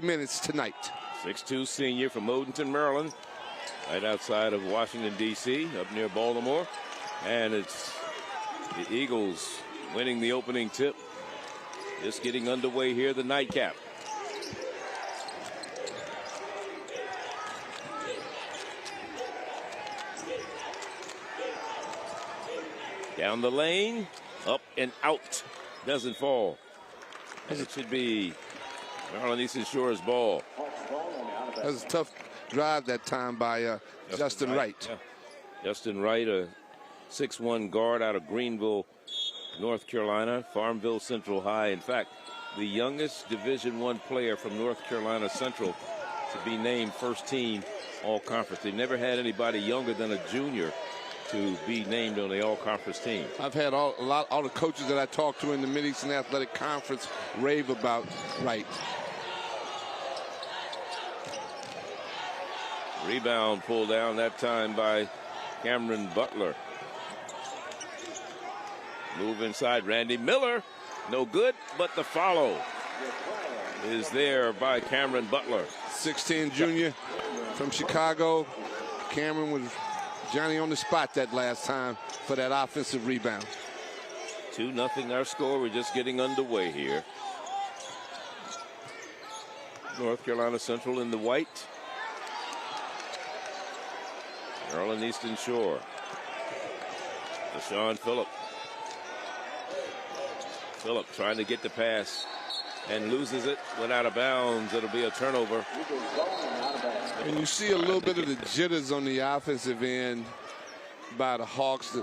minutes tonight. 6'2" senior from Odenton, Maryland, right outside of Washington, D.C., up near Baltimore. And it's the Eagles winning the opening tip. Just getting underway here, the nightcap. Down the lane, up and out. Doesn't fall. And it should be Maryland Eastern Shore's ball. That was a tough drive that time by Justin Wright. Yeah. Justin Wright, a 6'1" guard out of Greenville, North Carolina, Farmville Central High. In fact, the youngest Division I player from North Carolina Central to be named first team all-conference. They never had anybody younger than a junior to be named on the all-conference team. I've had all the coaches that I talked to in the Mid-Eastern Athletic Conference rave about Wright. Rebound pulled down that time by Cameron Butler. Move inside, Randy Miller. No good, but the follow is there by Cameron Butler. 6'10" junior from Chicago. Cameron was Johnny on the spot that last time for that offensive rebound. 2-0 our score. We're just getting underway here. North Carolina Central in the white. Maryland Eastern Shore. Deshaun Phillip. Phillip trying to get the pass and loses it, went out of bounds. It'll be a turnover. And you see a little bit of the jitters on the offensive end by the Hawks.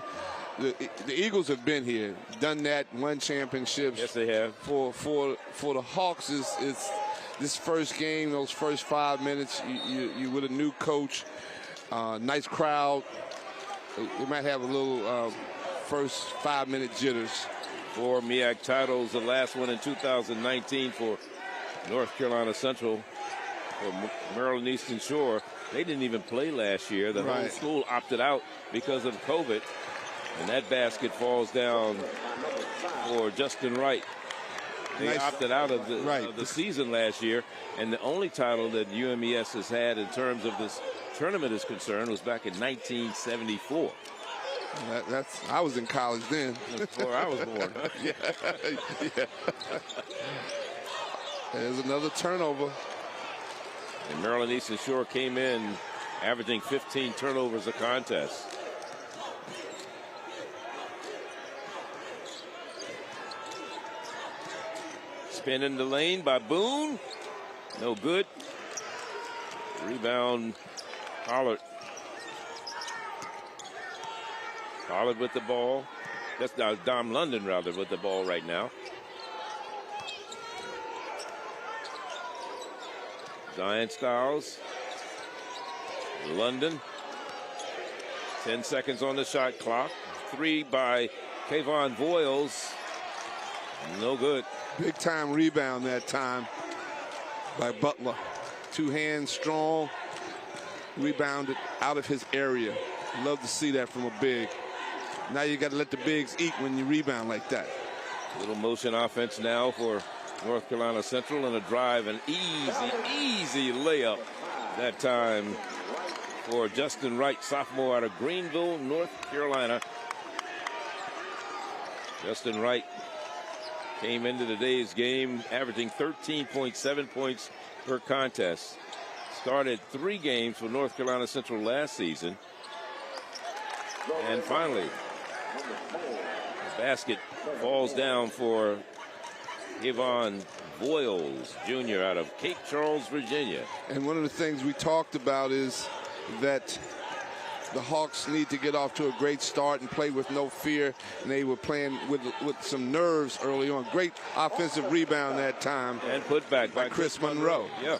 The Eagles have been here, done that, won championships. Yes, they have. For the Hawks, it's this first game, those first 5 minutes, you with a new coach, nice crowd. You might have a little first 5-minute jitters. 4 MEAC titles, the last one in 2019 for North Carolina Central. For Maryland Eastern Shore, they didn't even play last year. The whole school opted out because of COVID. And that basket falls down for Justin Wright. They opted out of the season last year. And the only title that UMES has had in terms of this tournament is concerned was back in 1974. I was in college then. Before I was born. Yeah. There's another turnover. And Maryland Eastern Shore came in averaging 15 turnovers a contest. Spin in the lane by Boone. No good. Rebound, Pollard. Pollard with the ball. That's Dom London, rather, with the ball right now. Zion Styles. London. 10 seconds on the shot clock. 3 by Kayvon Voiles. No good. Big time rebound that time by Butler. 2 hands strong. Rebounded out of his area. Love to see that from a big. Now you got to let the bigs eat when you rebound like that. Little motion offense now for North Carolina Central, and a drive, an easy layup that time for Justin Wright, sophomore out of Greenville, North Carolina. Justin Wright came into today's game averaging 13.7 points per contest. Started 3 games for North Carolina Central last season. And finally, the basket falls down for Kayvon Voiles, Jr. out of Cape Charles, Virginia. And one of the things we talked about is that the Hawks need to get off to a great start and play with no fear. And they were playing with some nerves early on. Great offensive rebound that time. And put back by Chris Monroe. Yeah.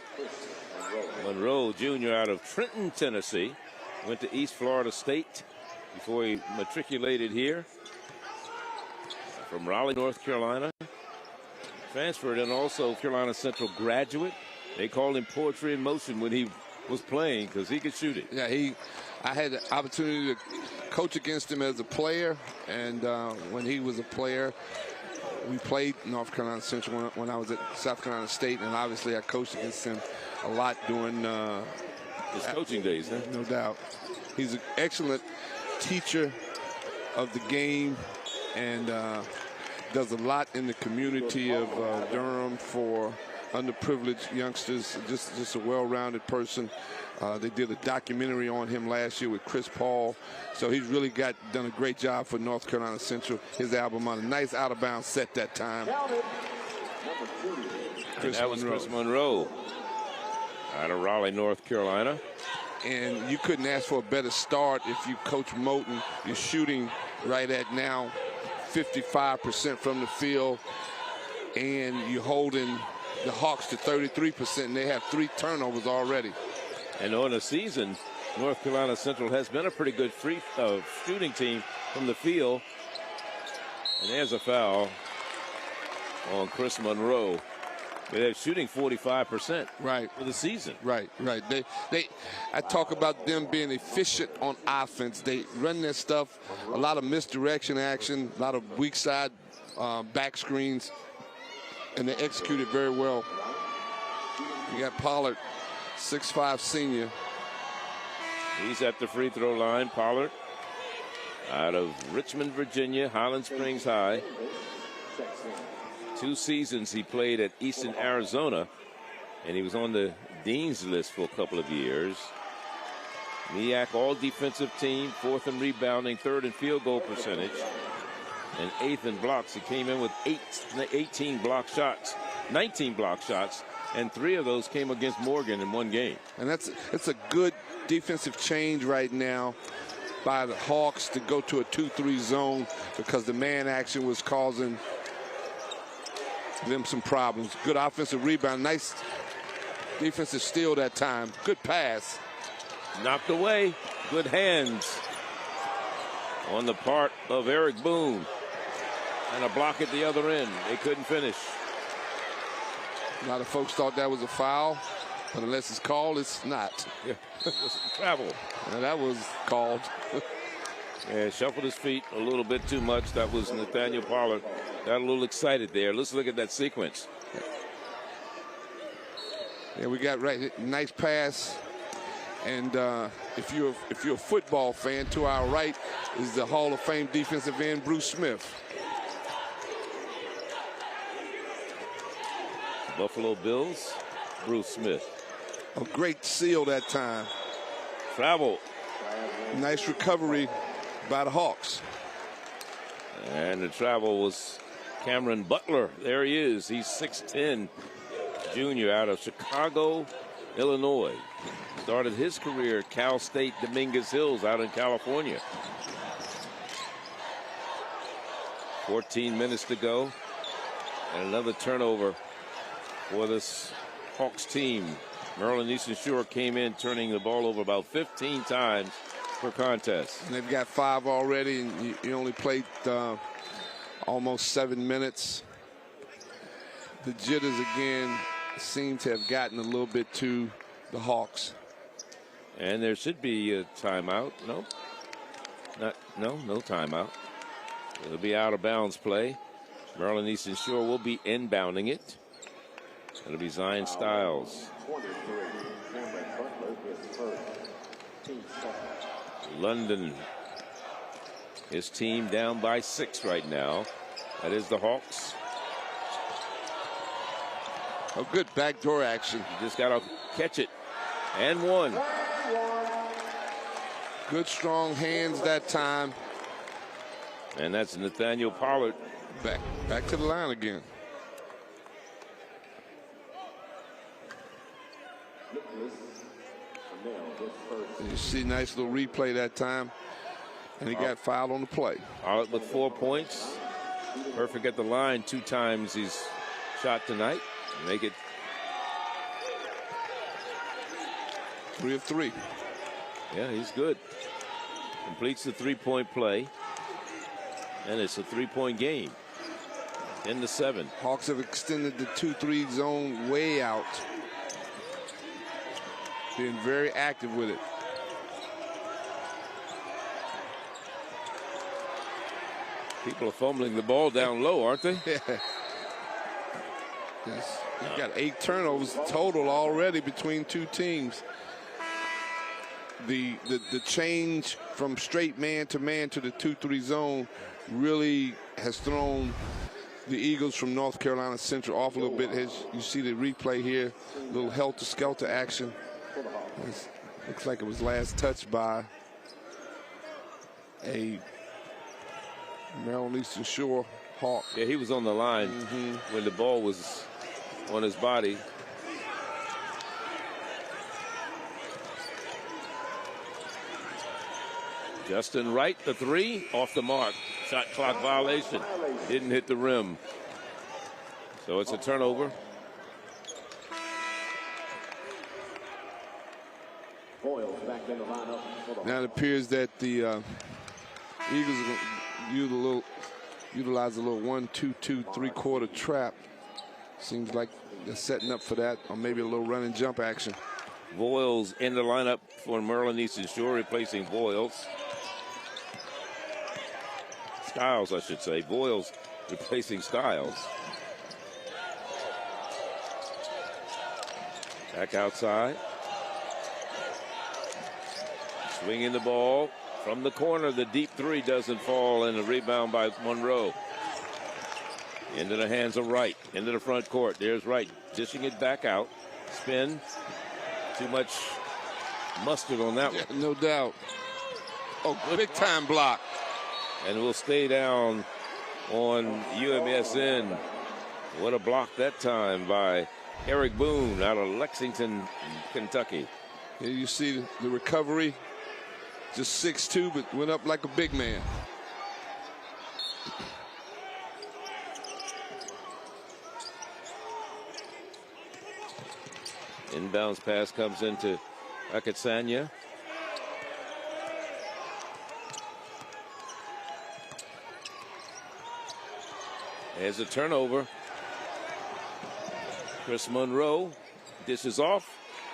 Monroe, Jr. out of Trenton, Tennessee. Went to East Florida State before he matriculated here. From Raleigh, North Carolina. Transferred and also Carolina Central graduate. They called him Poetry in Motion when he was playing because he could shoot it. Yeah, I had the opportunity to coach against him as a player, and when he was a player, We played North Carolina Central when I was at South Carolina State, and obviously I coached against him a lot during his coaching days, huh? No doubt. He's an excellent teacher of the game, and does a lot in the community of Durham for underprivileged youngsters. Just a well-rounded person. They did a documentary on him last year with Chris Paul, so he's really done a great job for North Carolina Central. His alma mater, nice out-of-bounds set that time. That was Chris Monroe out of Raleigh, North Carolina. And you couldn't ask for a better start if you coach Moten. You're shooting right at now 55% from the field, and you're holding the Hawks to 33%, and they have 3 turnovers already. And on the season, North Carolina Central has been a pretty good shooting team from the field. And there's a foul on Chris Monroe. They're shooting 45% right for the season. Right. I talk about them being efficient on offense. They run their stuff, a lot of misdirection action, a lot of weak side back screens, and they execute it very well. You got Pollard, 6'5" senior. He's at the free throw line. Pollard out of Richmond, Virginia, Highland Springs High. 2 seasons he played at Eastern Arizona, and he was on the Dean's list for a couple of years. MEAC all defensive team, 4th in rebounding, 3rd in field goal percentage, and 8th in blocks. He came in with 18 block shots, 19 block shots, and 3 of those came against Morgan in 1 game. And it's a good defensive change right now by the Hawks to go to a 2-3 zone, because the man action was causing them some problems. Good offensive rebound, nice defensive steal that time. Good pass. Knocked away. Good hands on the part of Eric Boone. And a block at the other end. They couldn't finish. A lot of folks thought that was a foul, but unless it's called, it's not. Yeah, it was travel. And that was called. Yeah, shuffled his feet a little bit too much. That was Nathaniel Pollard. Got a little excited there. Let's look at that sequence. Yeah, we got right. Nice pass. And if you're a football fan, to our right is the Hall of Fame defensive end, Bruce Smith. Buffalo Bills, Bruce Smith. A great seal that time. Travel. Nice recovery by the Hawks. And the travel was Cameron Butler. There he is. He's 6'10", junior out of Chicago, Illinois. Started his career at Cal State Dominguez Hills out in California. 14 minutes to go. And another turnover for this Hawks team. Maryland Eastern Shore came in turning the ball over about 15 times per contest. And they've got 5 already, and you only played almost 7 minutes. The jitters again seem to have gotten a little bit to the Hawks. And there should be a timeout. No timeout. It'll be out of bounds play. Maryland Eastern Shore will be inbounding it. It'll be Zion Styles. London, his team down by 6 right now. That is the Hawks. A good backdoor action. You just got to catch it. And 1. Good strong hands that time. And that's Nathaniel Pollard. Back to the line again. And you see nice little replay that time. And he got fouled on the play. Pollard with 4 points. Perfect at the line 2 times he's shot tonight. Make it 3 of 3. Yeah, he's good. Completes the 3-point play. And it's a 3-point game. 10-7. Hawks have extended the 2-3 zone way out. Being very active with it. People are fumbling the ball down low, aren't they? Yeah. Yes. You've got 8 turnovers total already between two teams. The change from straight man to the 2-3 zone really has thrown the Eagles from North Carolina Central off a little bit. As you see the replay here, a little helter-skelter action. Looks like it was last touched by a Maryland Eastern Shore Hawk. Yeah, he was on the line when the ball was on his body. Justin Wright, the 3, off the mark. Shot clock violation. Didn't hit the rim. So it's a turnover. Now it appears that the Eagles are going to utilize a little 1-2-2 3/4 trap. Seems like they're setting up for that, or maybe a little run and jump action. Voiles in the lineup for Maryland Eastern Shore, replacing Voiles. Styles, I should say. Voiles replacing Styles. Back outside. Swinging the ball from the corner. The deep 3 doesn't fall, and a rebound by Monroe. Into the hands of Wright. Into the front court. There's Wright dishing it back out. Spin. Too much mustard on that one. No doubt. Oh, big time block. And we'll stay down on UMSN. What a block that time by Eric Boone out of Lexington, Kentucky. Here you see the recovery. Just 6'2", but went up like a big man. Inbounds pass comes into Akatsanya. There's a turnover. Chris Monroe dishes off.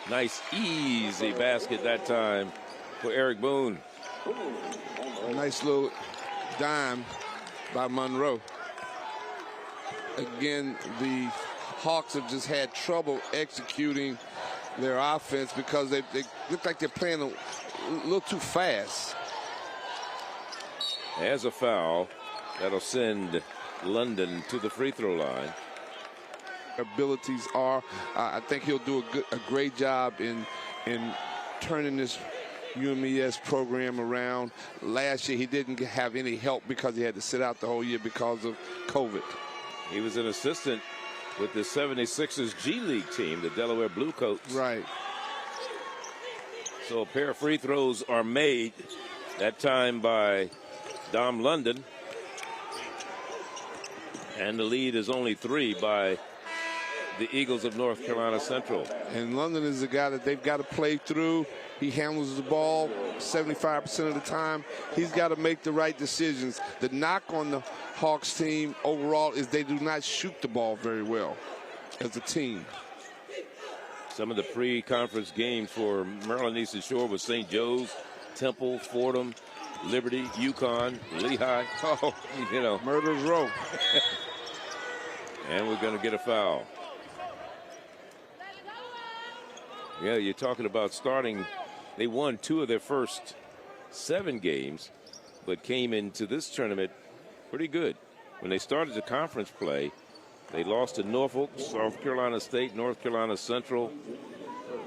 Nice, easy basket that time for Eric Boone. A nice little dime by Monroe. Again, the Hawks have just had trouble executing their offense because they look like they're playing a little too fast. There's a foul that'll send London to the free throw line. Abilities are, I think he'll do a great job in turning this UMES program around. Last year he didn't have any help because he had to sit out the whole year because of COVID. He was an assistant with the 76ers G League team, the Delaware Bluecoats. Right. So a pair of free throws are made, that time by Dom London. And the lead is only 3 by the Eagles of North Carolina Central. And London is a guy that they've got to play through. He handles the ball 75% of the time. He's got to make the right decisions. The knock on the Hawks team overall is they do not shoot the ball very well as a team. Some of the pre-conference games for Maryland Eastern Shore was St. Joe's, Temple, Fordham, Liberty, UConn, Lehigh. Oh, you know, murder's row. And we're going to get a foul. Yeah, you're talking about starting. They won 2 of their first 7 games, but came into this tournament pretty good. When they started the conference play, they lost to Norfolk, South Carolina State, North Carolina Central,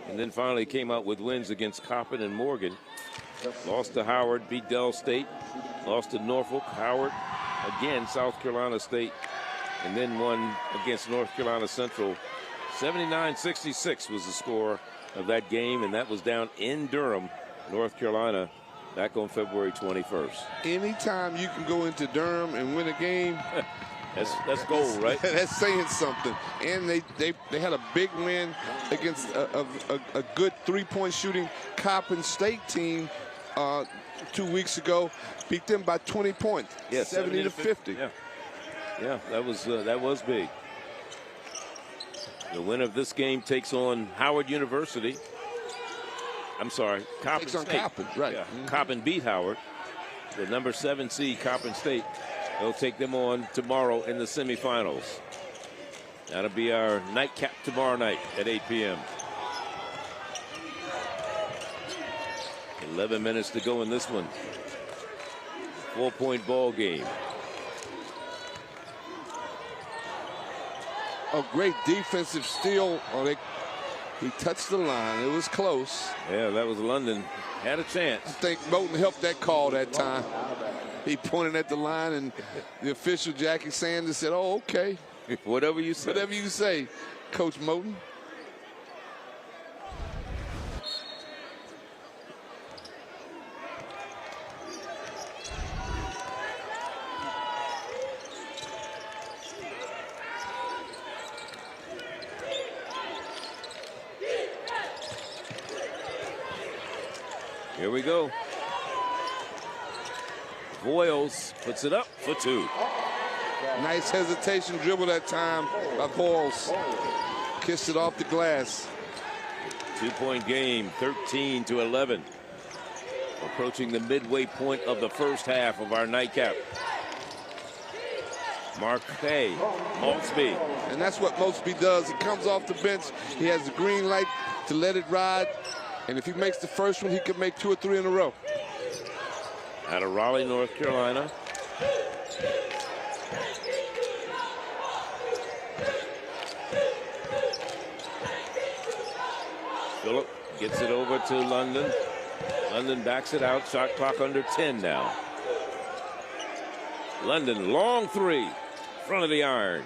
and then finally came out with wins against Coppin and Morgan. Lost to Howard, beat Dell State, lost to Norfolk, Howard, again South Carolina State, and then won against North Carolina Central. 79-66 was the score of that game, and that was down in Durham, North Carolina, back on February 21st. Anytime you can go into Durham and win a game, that's gold, right? That's saying something. And they had a big win against a good three-point shooting Coppin State team 2 weeks ago. Beat them by 20 points, yeah, 70-50. Yeah, that was big. The winner of this game takes on Howard University. I'm sorry, Coppin Takes on State. Coppin, right. Yeah. Coppin beat Howard. The number 7 seed Coppin State They'll take them on tomorrow in the semifinals. That'll be our nightcap tomorrow night at 8 p.m. 11 minutes to go in this one. 4-point ball game. A great defensive steal. Oh, he touched the line. It was close. Yeah, that was London. Had a chance. I think Moten helped that call that time. He pointed at the line, and the official, Jackie Sanders, said, "Oh, okay." Whatever you say. Whatever you say, Coach Moten. Here we go. Voiles puts it up for 2. Nice hesitation dribble that time by Voiles. Kissed it off the glass. 2-point game, 13-11. Approaching the midway point of the first half of our nightcap. Marquet, Maltsby. And that's what Maltsby does. He comes off the bench. He has the green light to let it ride. And if he makes the first one, he could make 2 or 3 in a row. Out of Raleigh, North Carolina. Phillip gets it over to London. London backs it out. Shot clock under 10 now. London, long 3. Front of the iron.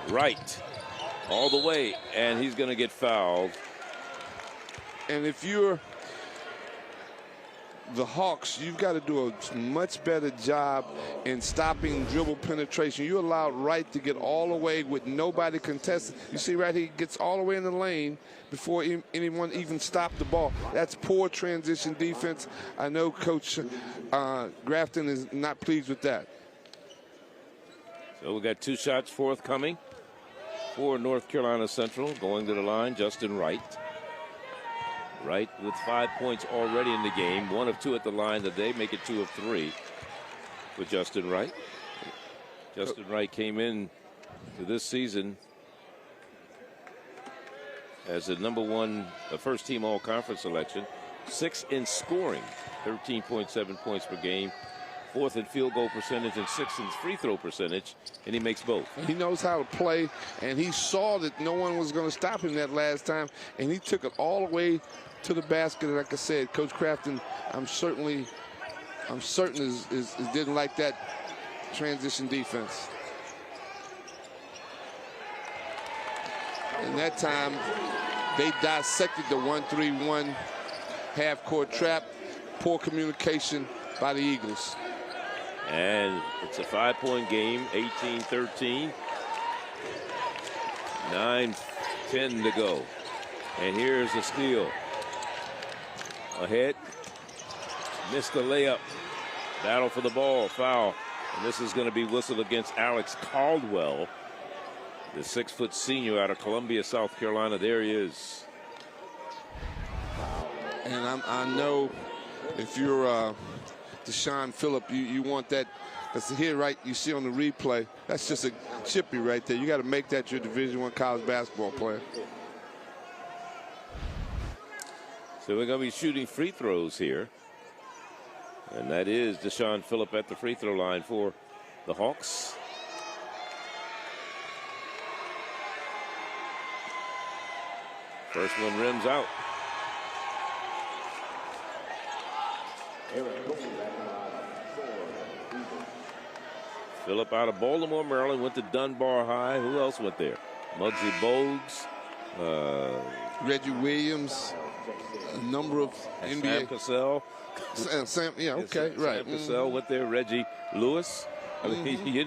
Right. All the way. And he's going to get fouled. And if you're the Hawks, you've got to do a much better job in stopping dribble penetration. You allowed Wright to get all the way with nobody contested. You see right here, he gets all the way in the lane before anyone even stopped the ball. That's poor transition defense. I know Coach Grafton is not pleased with that. So we got 2 shots forthcoming for North Carolina Central. Going to the line, Justin Wright. Wright with 5 points already in the game. 1 of 2 at the line today. Make it 2 of 3 with Justin Wright. Justin Wright came in to this season as the #1 first team all-conference selection. 6 in scoring, 13.7 points per game. 4th in field goal percentage and 6th in free throw percentage, and he makes both. He knows how to play, and he saw that no one was going to stop him that last time, and he took it all the way to the basket. And like I said, Coach Crafton, I'm certain is didn't like that transition defense. And that time, they dissected the 1-3-1 half-court trap. Poor communication by the Eagles. And it's a 5-point game, 18-13. 9:10 to go. And here's the steal. Ahead. Missed the layup. Battle for the ball. Foul. And this is going to be whistled against Alex Caldwell, the 6-foot senior out of Columbia, South Carolina. There he is. And I know if you're Deshaun Phillip, you want that. Because here, right, you see on the replay, that's just a chippy right there. You got to make that your Division I college basketball player. So we're going to be shooting free throws here. And that is Deshaun Phillip at the free throw line for the Hawks. First one rims out. Phillip out of Baltimore, Maryland, went to Dunbar High. Who else went there? Muggsy Bogues. Reggie Williams. A number of NBA. Sam Cassell. Sam, yeah, okay, right. Sam Cassell went there. Reggie Lewis. I mean, you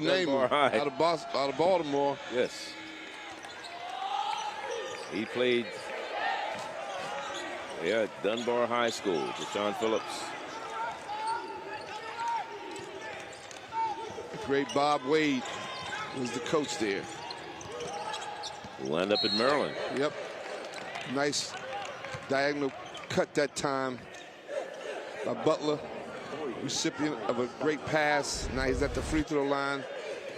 name him. High. Out of Baltimore. Yes. He played at Dunbar High School. Deshaun Phillips. Great Bob Wade was the coach there. We'll end up in Maryland. Yep. Nice diagonal cut that time by Butler, recipient of a great pass. Now he's at the free throw line.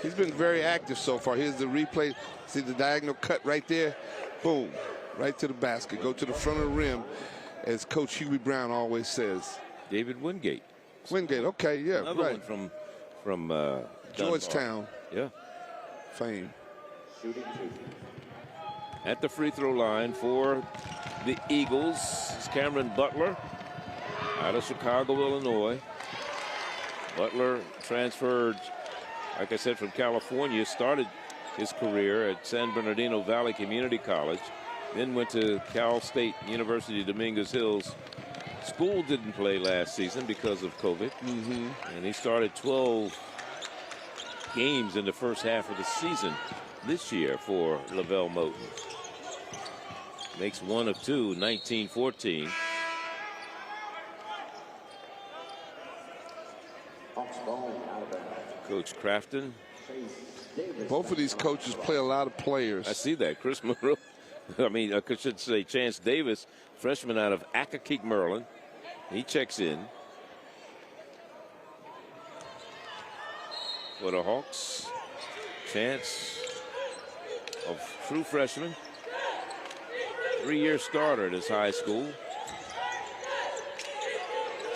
He's been very active so far. Here's the replay. See the diagonal cut right there? Boom, right to the basket. Go to the front of the rim, as Coach Huey Brown always says. David Wingate. Wingate, okay, yeah, another right. one from Georgetown. Yeah. Fame. At the free throw line for the Eagles is Cameron Butler out of Chicago, Illinois. Butler transferred, like I said, from California, started his career at San Bernardino Valley Community College, then went to Cal State University Dominguez Hills. School didn't play last season because of COVID, and he started 12 games in the first half of the season this year for Lavelle Moton. Makes 1 of 2, 19-14. Coach Crafton. Both of these coaches play a lot of players. I see that. Chris Monroe. I should say Chance Davis, freshman out of Accokeek, Maryland. He checks in for the Hawks. Chance, a true freshman. 3-year starter at his high school.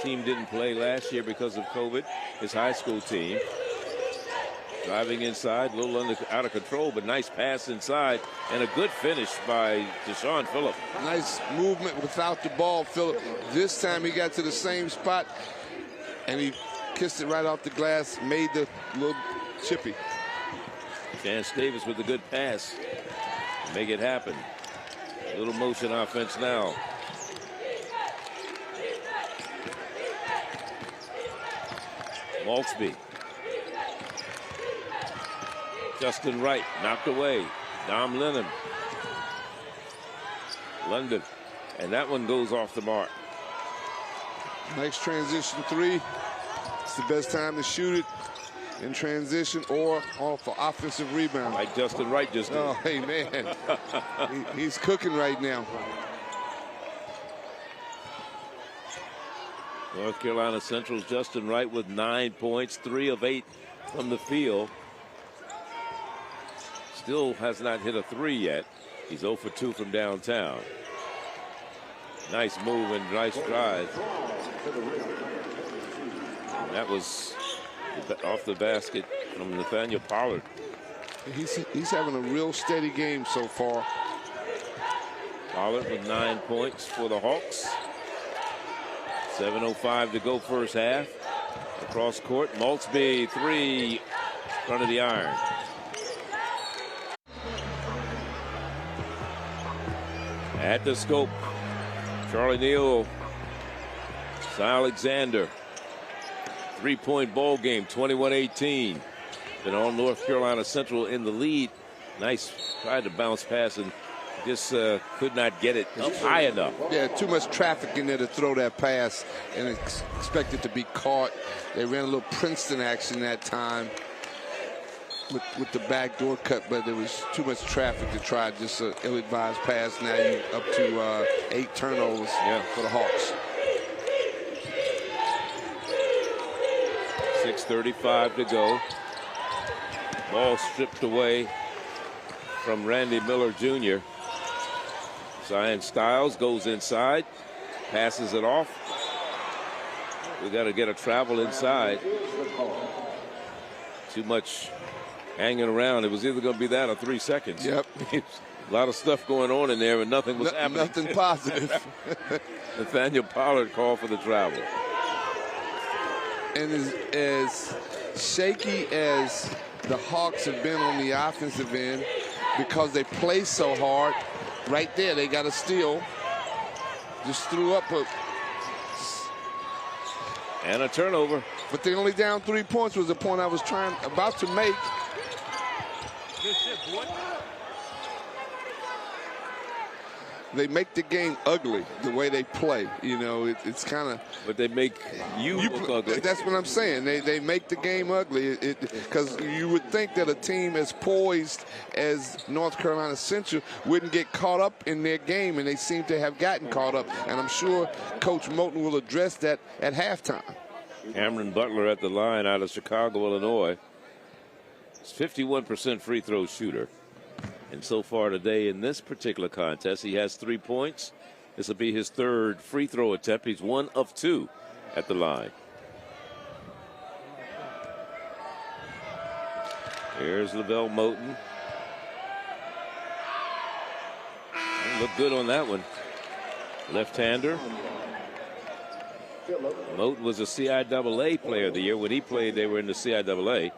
Team didn't play last year because of COVID. His high school team. Driving inside, a little out of control, but nice pass inside and a good finish by Deshaun Phillip. Nice movement without the ball, Phillip. This time he got to the same spot and he kissed it right off the glass, made the little chippy. Chance Davis with a good pass. Make it happen. A little motion offense now. Maltsby. Justin Wright knocked away. Dom Lennon. London. And that one goes off the mark. Nice transition three. It's the best time to shoot it in transition or off an offensive rebound. Like Justin Wright just did. Oh, hey, man. He's cooking right now. North Carolina Central's Justin Wright with 9 points, 3 of 8 from the field. Still has not hit a 3 yet. He's 0 for 2 from downtown. Nice move and nice drive. And that was off the basket from Nathaniel Pollard. He's having a real steady game so far. Pollard with 9 points for the Hawks. 7:05 to go first half. Across court, Maltsby, 3, front of the iron. At the scope, Charlie Neal, Alexander. 3-point ball game, 21-18. Been on North Carolina Central in the lead. Nice, tried to bounce pass and just could not get it up high enough. Yeah, too much traffic in there to throw that pass and expect it to be caught. They ran a little Princeton action that time with the backdoor cut, but there was too much traffic to try just an ill-advised pass. Now you up to 8 turnovers for the Hawks. 6:35 to go. Ball stripped away from Randy Miller Jr. Zion Styles goes inside, passes it off. We got to get a travel inside. Too much hanging around. It was either going to be that or 3 seconds. Yep. A lot of stuff going on in there, and nothing was happening. Nothing positive. Nathaniel Pollard called for the travel. And as shaky as the Hawks have been on the offensive end, because they play so hard, right there they got a steal. Just threw up and a turnover. But they only down 3 points was the point I was about to make. they make the game ugly the way they play. You know, it's kind of. But they make you look ugly. That's what I'm saying. They make the game ugly because you would think that a team as poised as North Carolina Central wouldn't get caught up in their game, and they seem to have gotten caught up. And I'm sure Coach Moten will address that at halftime. Cameron Butler at the line out of Chicago, Illinois. He's 51% free throw shooter. And so far today in this particular contest, he has 3 points. This will be his third free throw attempt. He's 1 of 2 at the line. Here's Lavelle Moten. Look good on that one. Left-hander. Moten was a CIAA player of the year. When he played, they were in the CIAA,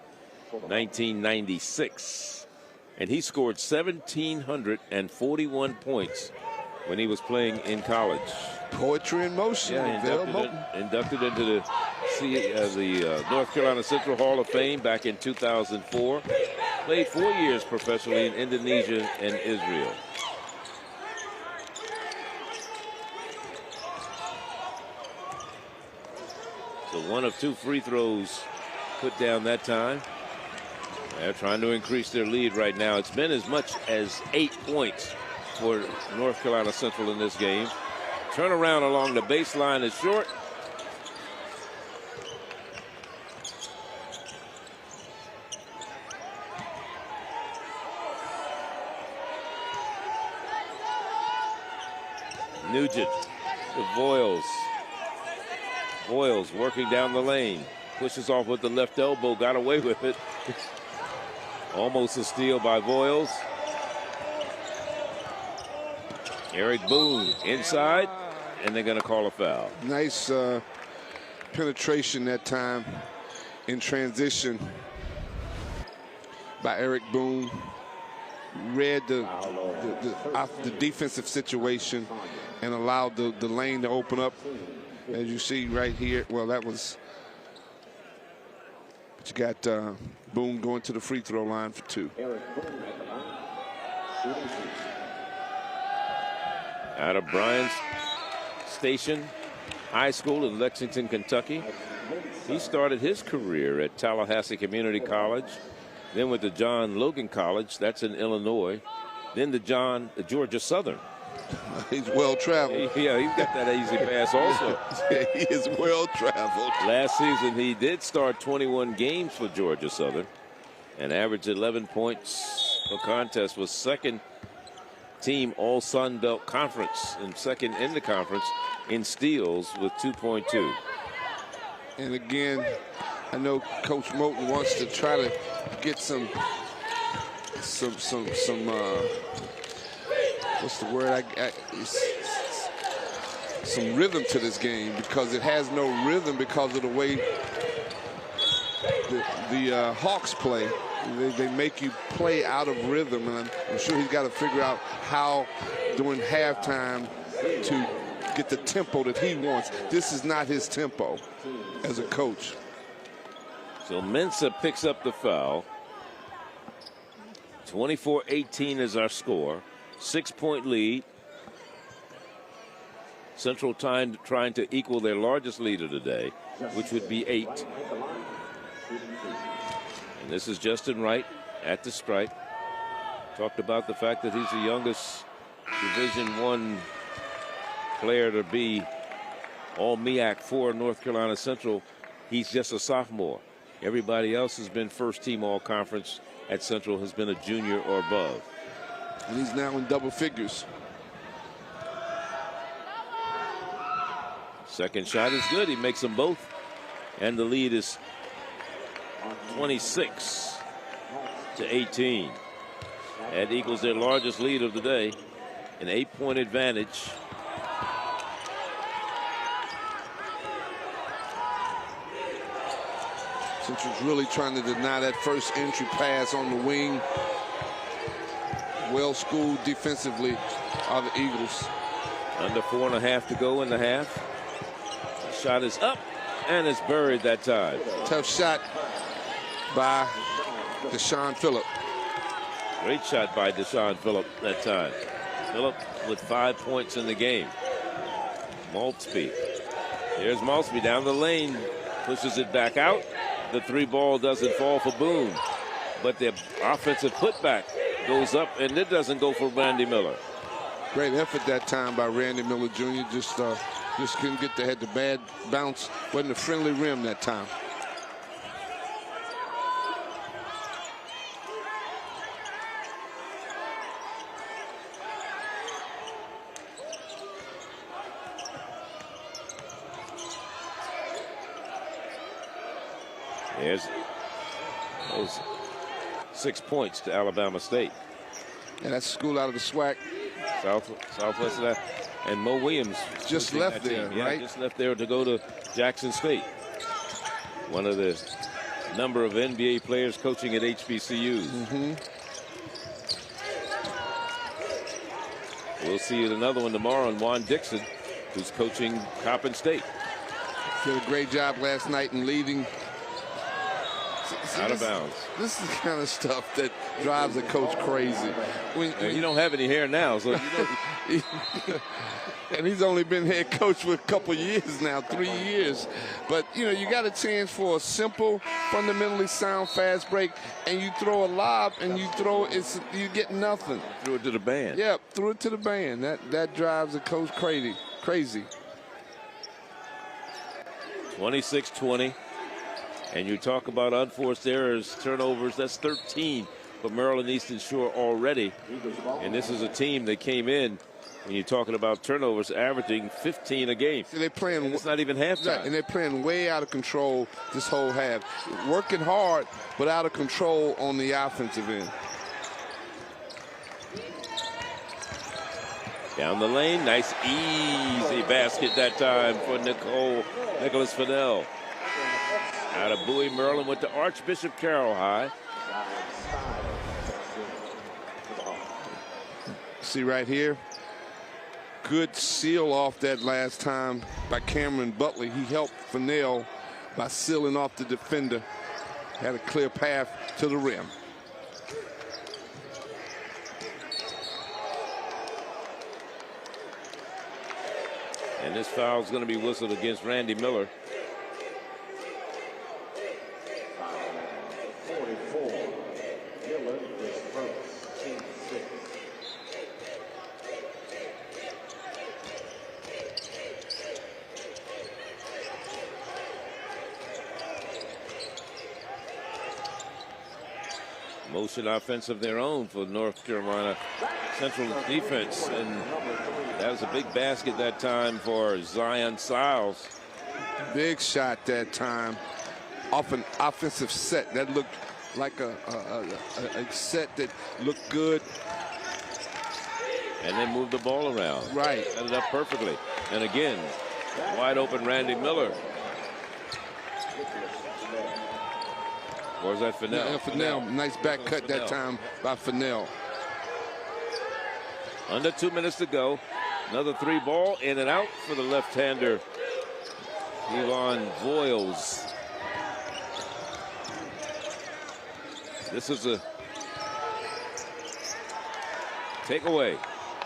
1996. And he scored 1,741 points when he was playing in college. Poetry in motion. Yeah, inducted into the North Carolina Central Hall of Fame back in 2004. Played 4 years professionally in Indonesia and Israel. So 1 of 2 free throws put down that time. They're trying to increase their lead right now. It's been as much as 8 points for North Carolina Central in this game. Turnaround along the baseline is short. Nugent to Voiles. Voiles working down the lane. Pushes off with the left elbow. Got away with it. Almost a steal by Voiles. Eric Boone inside, and they're going to call a foul. Nice penetration that time in transition by Eric Boone. Read the defensive situation and allowed the lane to open up. As you see right here, well, that was. But you got Boone going to the free throw line for 2. Out of Bryan Station High School in Lexington, Kentucky. He started his career at Tallahassee Community College, then went to John Logan College, that's in Illinois, then to Georgia Southern. He's well traveled. Yeah, he's got that easy pass also. Yeah, he is well traveled. Last season, he did start 21 games for Georgia Southern and averaged 11 points per contest, was second team All Sun Belt Conference and second in the conference in steals with 2.2. And again, I know Coach Moten wants to try to get some what's the word? Some rhythm to this game, because it has no rhythm because of the way the Hawks play. They make you play out of rhythm, and I'm sure he's got to figure out how during halftime to get the tempo that he wants. This is not his tempo as a coach. So Mensah picks up the foul. 24-18 is our score. 6-point lead. Central time trying to equal their largest lead of the day, which would be 8. And this is Justin Wright at the stripe. Talked about the fact that he's the youngest Division I player to be all MEAC for North Carolina Central. He's just a sophomore. Everybody else has been first team all conference at Central, has been a junior or above. And he's now in double figures. Second shot is good. He makes them both. And the lead is 26-18. That equals their largest lead of the day. An 8-point advantage. Central's really trying to deny that first entry pass on the wing. Well schooled defensively are the Eagles. Under 4.5 to go in the half. The shot is up and it's buried that time. Tough shot by Deshaun Phillip. Great shot by Deshaun Phillip that time. Phillip with 5 points in the game. Maltsby. Here's Maltsby down the lane. Pushes it back out. The 3-ball doesn't fall for Boone. But the offensive putback goes up, and it doesn't go for Randy Miller. Great effort that time by Randy Miller Jr. Just couldn't get the head. The bad bounce wasn't a friendly rim that time. There's those 6 points to Alabama State. And that's school out of the SWAC. Southwest of that. And Mo Williams just left there, team. right? Yeah, just left there to go to Jackson State. One of the number of NBA players coaching at HBCUs. We'll see another one tomorrow on Juan Dixon, who's coaching Coppin State. Did a great job last night in leading. Out of bounds. This is the kind of stuff that drives a coach crazy. When you don't have any hair now, so you don't. And he's only been head coach for a couple years now, 3 years. But, you know, you got a chance for a simple, fundamentally sound fast break, and you throw a lob and you get nothing. Threw it to the band. Yeah, threw it to the band. That drives a coach crazy. 26-20. And you talk about unforced errors, turnovers, that's 13 for Maryland Eastern Shore already. And this is a team that came in, when you're talking about turnovers, averaging 15 a game. So they're playing. It's not even halftime. And they're playing way out of control this whole half. Working hard, but out of control on the offensive end. Down the lane, nice easy basket that time for Nicholas Fennell. Out of Bowie, Maryland, went to Archbishop Carroll High. See right here, good seal off that last time by Cameron Butler. He helped Fennell by sealing off the defender. Had a clear path to the rim. And this foul is going to be whistled against Randy Miller. Motion offense of their own for North Carolina Central defense, and that was a big basket that time for Zion Siles. Big shot that time off an offensive set that looked like a set that looked good. And then moved the ball around. Right. Set it up perfectly. And again, wide open Randy Miller. Or is that Fennell? Yeah, Fennell. Nice back cut that time by Fennell. Under 2 minutes to go. Another 3-ball in and out for the left-hander, Yvonne Voiles. This is a takeaway.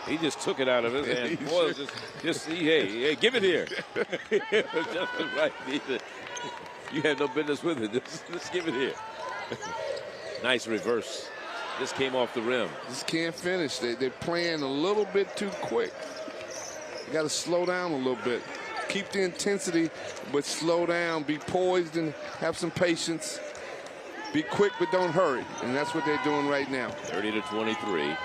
He just took it out of his hand. Voiles just hey, give it here. Just right. You had no business with it. Just give it here. Nice reverse. This came off the rim. Just can't finish. They're playing a little bit too quick. You got to slow down a little bit. Keep the intensity, but slow down. Be poised and have some patience. Be quick, but don't hurry. And that's what they're doing right now. 30-23.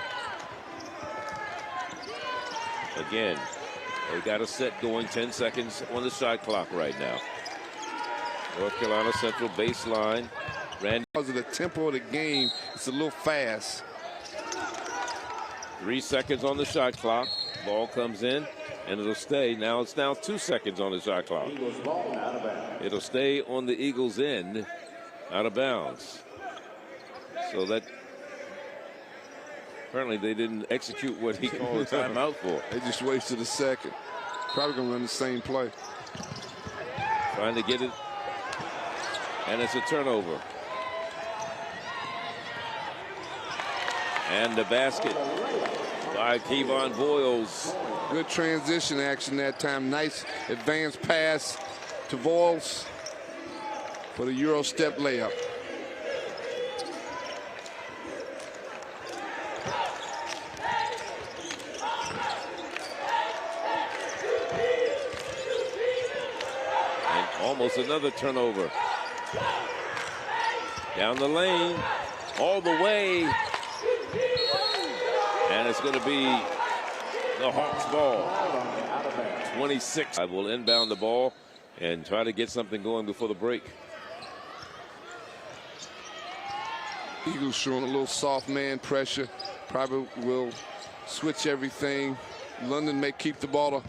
Again, they got a set going. 10 seconds on the shot clock right now. North Carolina Central baseline. Randy. Because of the tempo of the game, it's a little fast. 3 seconds on the shot clock. Ball comes in, and it'll stay. Now it's now 2 seconds on the shot clock. It'll stay on the Eagles' end, out of bounds. So that apparently they didn't execute what he called a timeout for. They just wasted a second. Probably gonna run the same play. Trying to get it, and it's a turnover. And the basket by Kevon Voiles. Good transition action that time. Nice advanced pass to Voiles for the Euro step layup. And almost another turnover. Down the lane, all the way. And it's going to be the Hawks ball. 26. I will inbound the ball and try to get something going before the break. Eagles showing a little soft man pressure. Probably will switch everything. London may keep the ball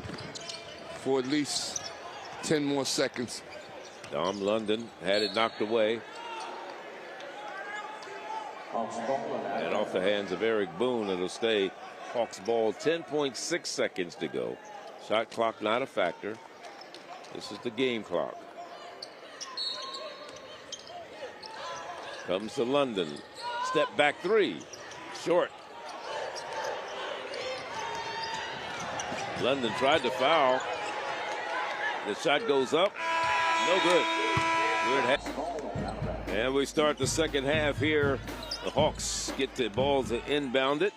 for at least 10 more seconds. Dom London had it knocked away. And off the hands of Eric Boone, it'll stay Hawks ball. 10.6 seconds to go. Shot clock not a factor. This is the game clock. Comes to London. Step back three. Short. London tried to foul. The shot goes up. No good. And we start the second half here. The Hawks get the ball to inbound it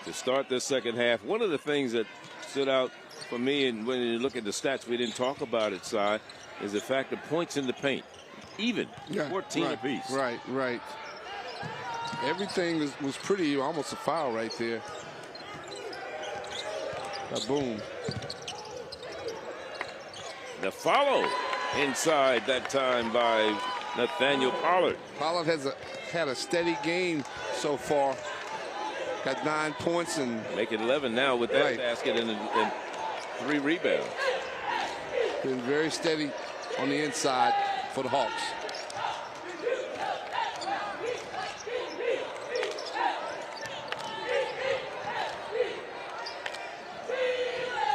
to start the second half. One of the things that stood out for me, and when you look at the stats, we didn't talk about it, Si, is the fact of points in the paint. Even, 14 apiece. Right. Everything was pretty, almost a foul right there. Boom. The follow inside that time by Nathaniel Pollard. Pollard has had a steady game so far. Got 9 points and make it 11 now with that basket and 3 rebounds. Been very steady on the inside for the Hawks.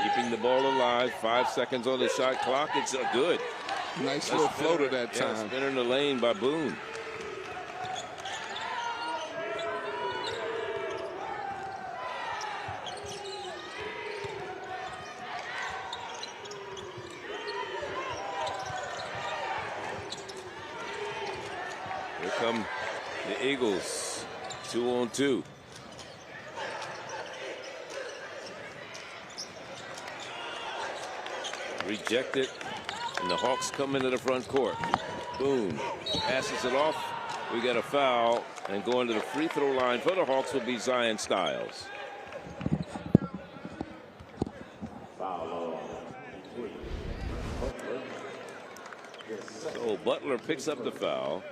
Keeping the ball alive. 5 seconds on the shot clock. It's good. Nice little floater that time. Yeah, spinner in the lane by Boone. Here come the Eagles. 2-on-2. Rejected, and the Hawks come into the front court. Boone passes it off. We got a foul, and going to the free throw line for the Hawks will be Zion Styles. So Butler picks up the foul.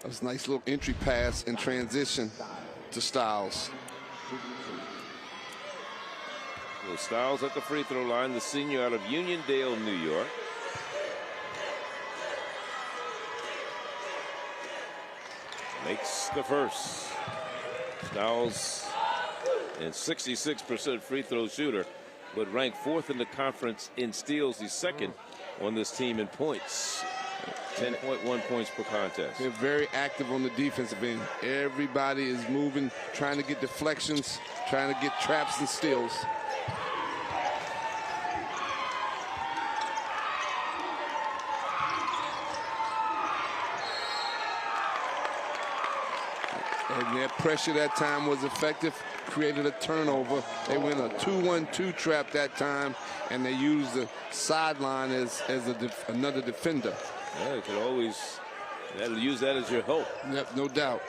That was a nice little entry pass in transition to Styles. So Styles at the free throw line, the senior out of Uniondale, New York. Makes the first. Styles, and 66% free throw shooter, but ranked 4th in the conference in steals. He's 2nd on this team in points. 10.1 points per contest. They're very active on the defensive end. Everybody is moving, trying to get deflections, trying to get traps and steals. And their pressure that time was effective, created a turnover. They went a 2-1-2 trap that time, and they used the sideline as another defender. Yeah, you can always use that as your hope. Yep, no doubt.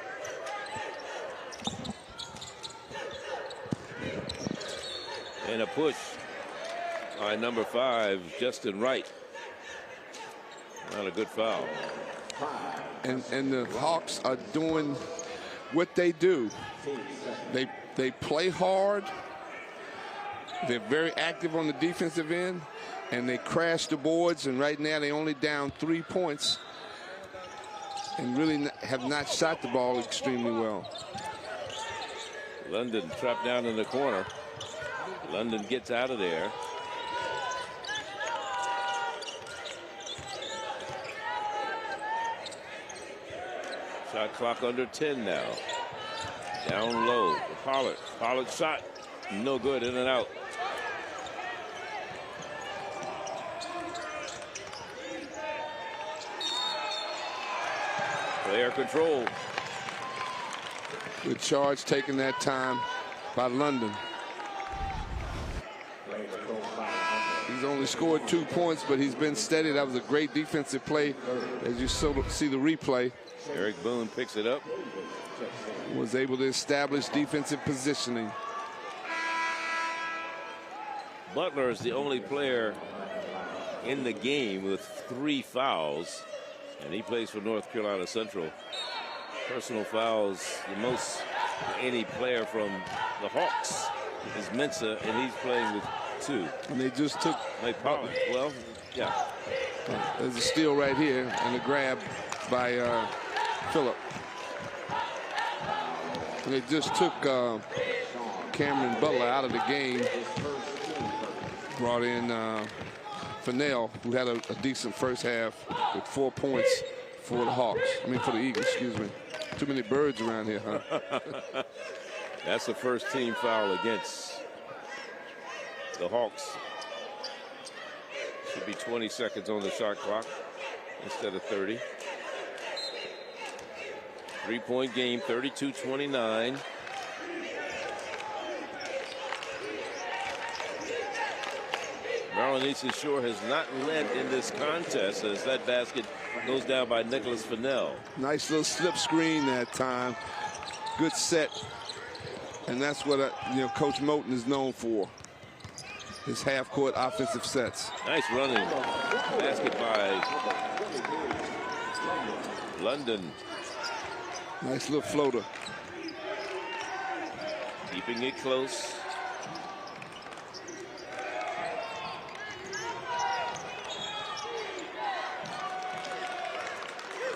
And a push by number 5, Justin Wright. Not a good foul. And the Hawks are doing what they do. They play hard. They're very active on the defensive end, and they crash the boards. And right now, they only down 3 points, and really have not shot the ball extremely well. London trapped down in the corner. London gets out of there. Shot clock under 10 now. Down low, Pollard. Pollard shot, no good, in and out. Player control. Good charge taking that time by London. He's only scored 2 points, but he's been steady. That was a great defensive play. As you see the replay, Eric Boone picks it up. Was able to establish defensive positioning. Butler is the only player in the game with 3 fouls, and he plays for North Carolina Central. Personal fouls, the most any player from the Hawks is Mensah, and he's playing with 2. And they just took. Well, yeah. There's a steal right here and a grab by Phillip. And they just took Cameron Butler out of the game. Brought in Fennell, who had a decent first half with 4 points for the Hawks. I mean, for the Eagles, excuse me. Too many birds around here, huh? That's the first team foul against the Hawks. Should be 20 seconds on the shot clock instead of 30. 3-point game, 32-29. Maryland Eastern Shore has not led in this contest as that basket goes down by Nicholas Fennell. Nice little slip screen that time. Good set. And that's what Coach Moten is known for. His half-court offensive sets. Nice running basket by London. Nice little floater. Keeping it close.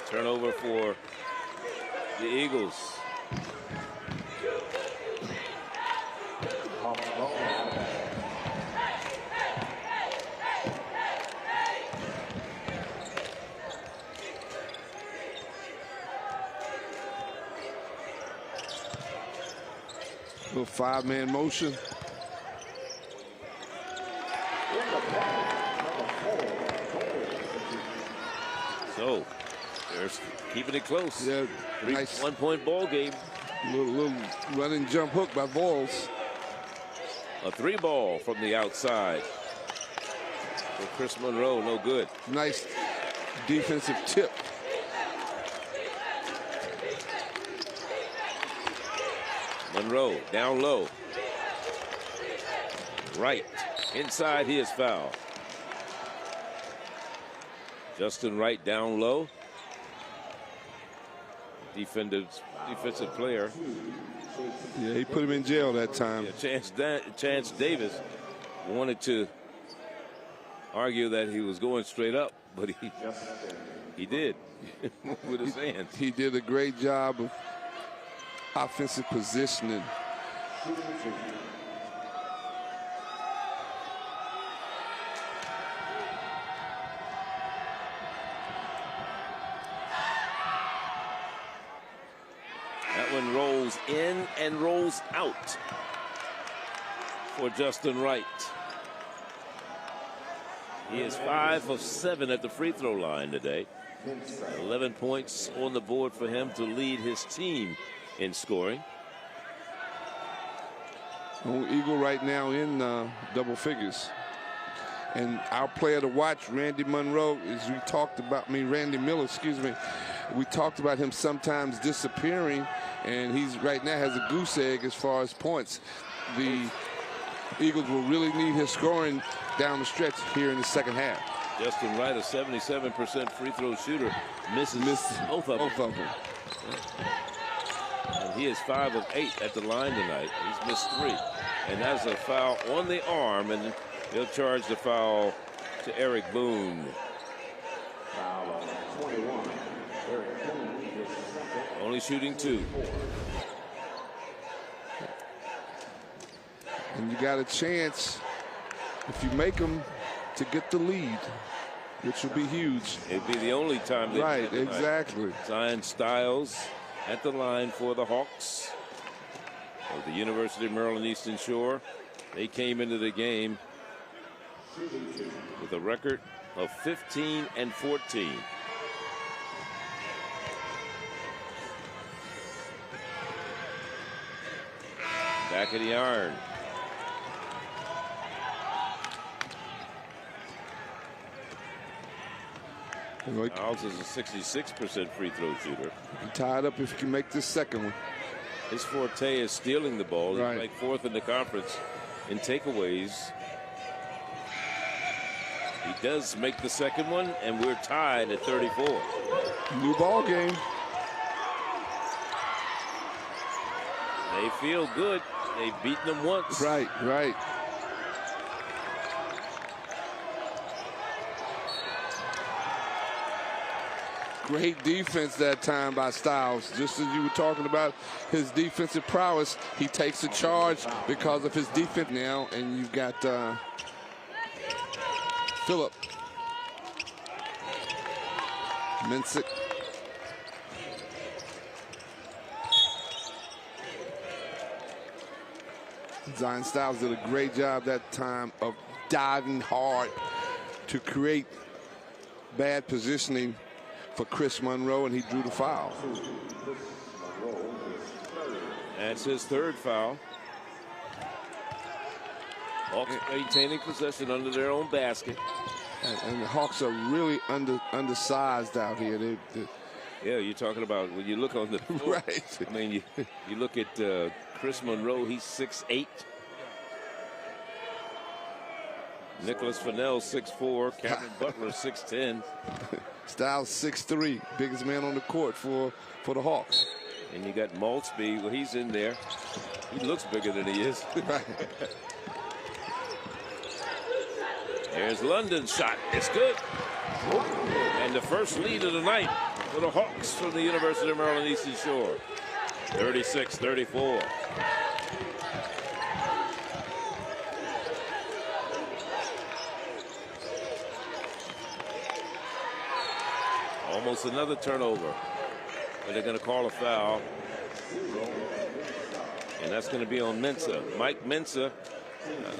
Turnover for the Eagles. Little 5-man motion. So they're keeping it close. Yeah, nice 1-point ball game. Little running jump hook by Vols. A 3-ball from the outside for Chris Monroe, no good. Nice defensive tip. Monroe down low. Right inside, he is fouled. Justin Wright down low. Defensive player. Yeah, he put him in jail that time. Yeah, Chance Davis wanted to argue that he was going straight up, but he did with his hands. He did a great job of offensive positioning. That one rolls in and rolls out for Justin Wright. He is 5 of 7 at the free throw line today. 11 points on the board for him to lead his team in scoring. Eagle right now in double figures. And our player to watch, Randy Monroe, as we talked about, Randy Miller, excuse me. We talked about him sometimes disappearing, and he's right now has a goose egg as far as points. The Eagles will really need his scoring down the stretch here in the second half. Justin Wright, a 77% free throw shooter, misses both of them. And he is 5 of 8 at the line tonight. He's missed 3. And that's a foul on the arm, and he'll charge the foul to Eric Boone. Foul 21. Eric Boone is only shooting 2. And you got a chance, if you make them, to get the lead, which would be huge. It'd be the only time they right, exactly. Zion Styles at the line for the Hawks. with the University of Maryland Eastern Shore. They came into the game with a record of 15-14. Back of the iron. Miles is a 66% free throw shooter. Tied up if you can make this second one. His forte is stealing the ball. Right. He's like fourth in the conference in takeaways. He does make the second one, and we're tied at 34. New ball game. They feel good. They've beaten them once. Right, right. Great defense that time by Styles. Just as you were talking about his defensive prowess, he takes a charge because of his defense now, and you've got Phillip. Mensick. Zion Styles did a great job that time of diving hard to create bad positioning for Chris Monroe, and he drew the foul. That's his third foul. Hawks maintaining possession under their own basket. And the Hawks are really undersized out here. Yeah, you're talking about when you look on the floor. Right. I mean, you look at Chris Monroe, he's 6'8". Nicholas Fennell, 6'4". Cameron Butler, 6'10". Styles 6'3", biggest man on the court for the Hawks. And you got Maltsby. Well, he's in there. He looks bigger than he is. Right. There's London's shot. It's good. And the first lead of the night for the Hawks from the University of Maryland Eastern Shore. 36-34. Almost another turnover. But they're going to call a foul. And that's going to be on Mensah. Mike Mensah,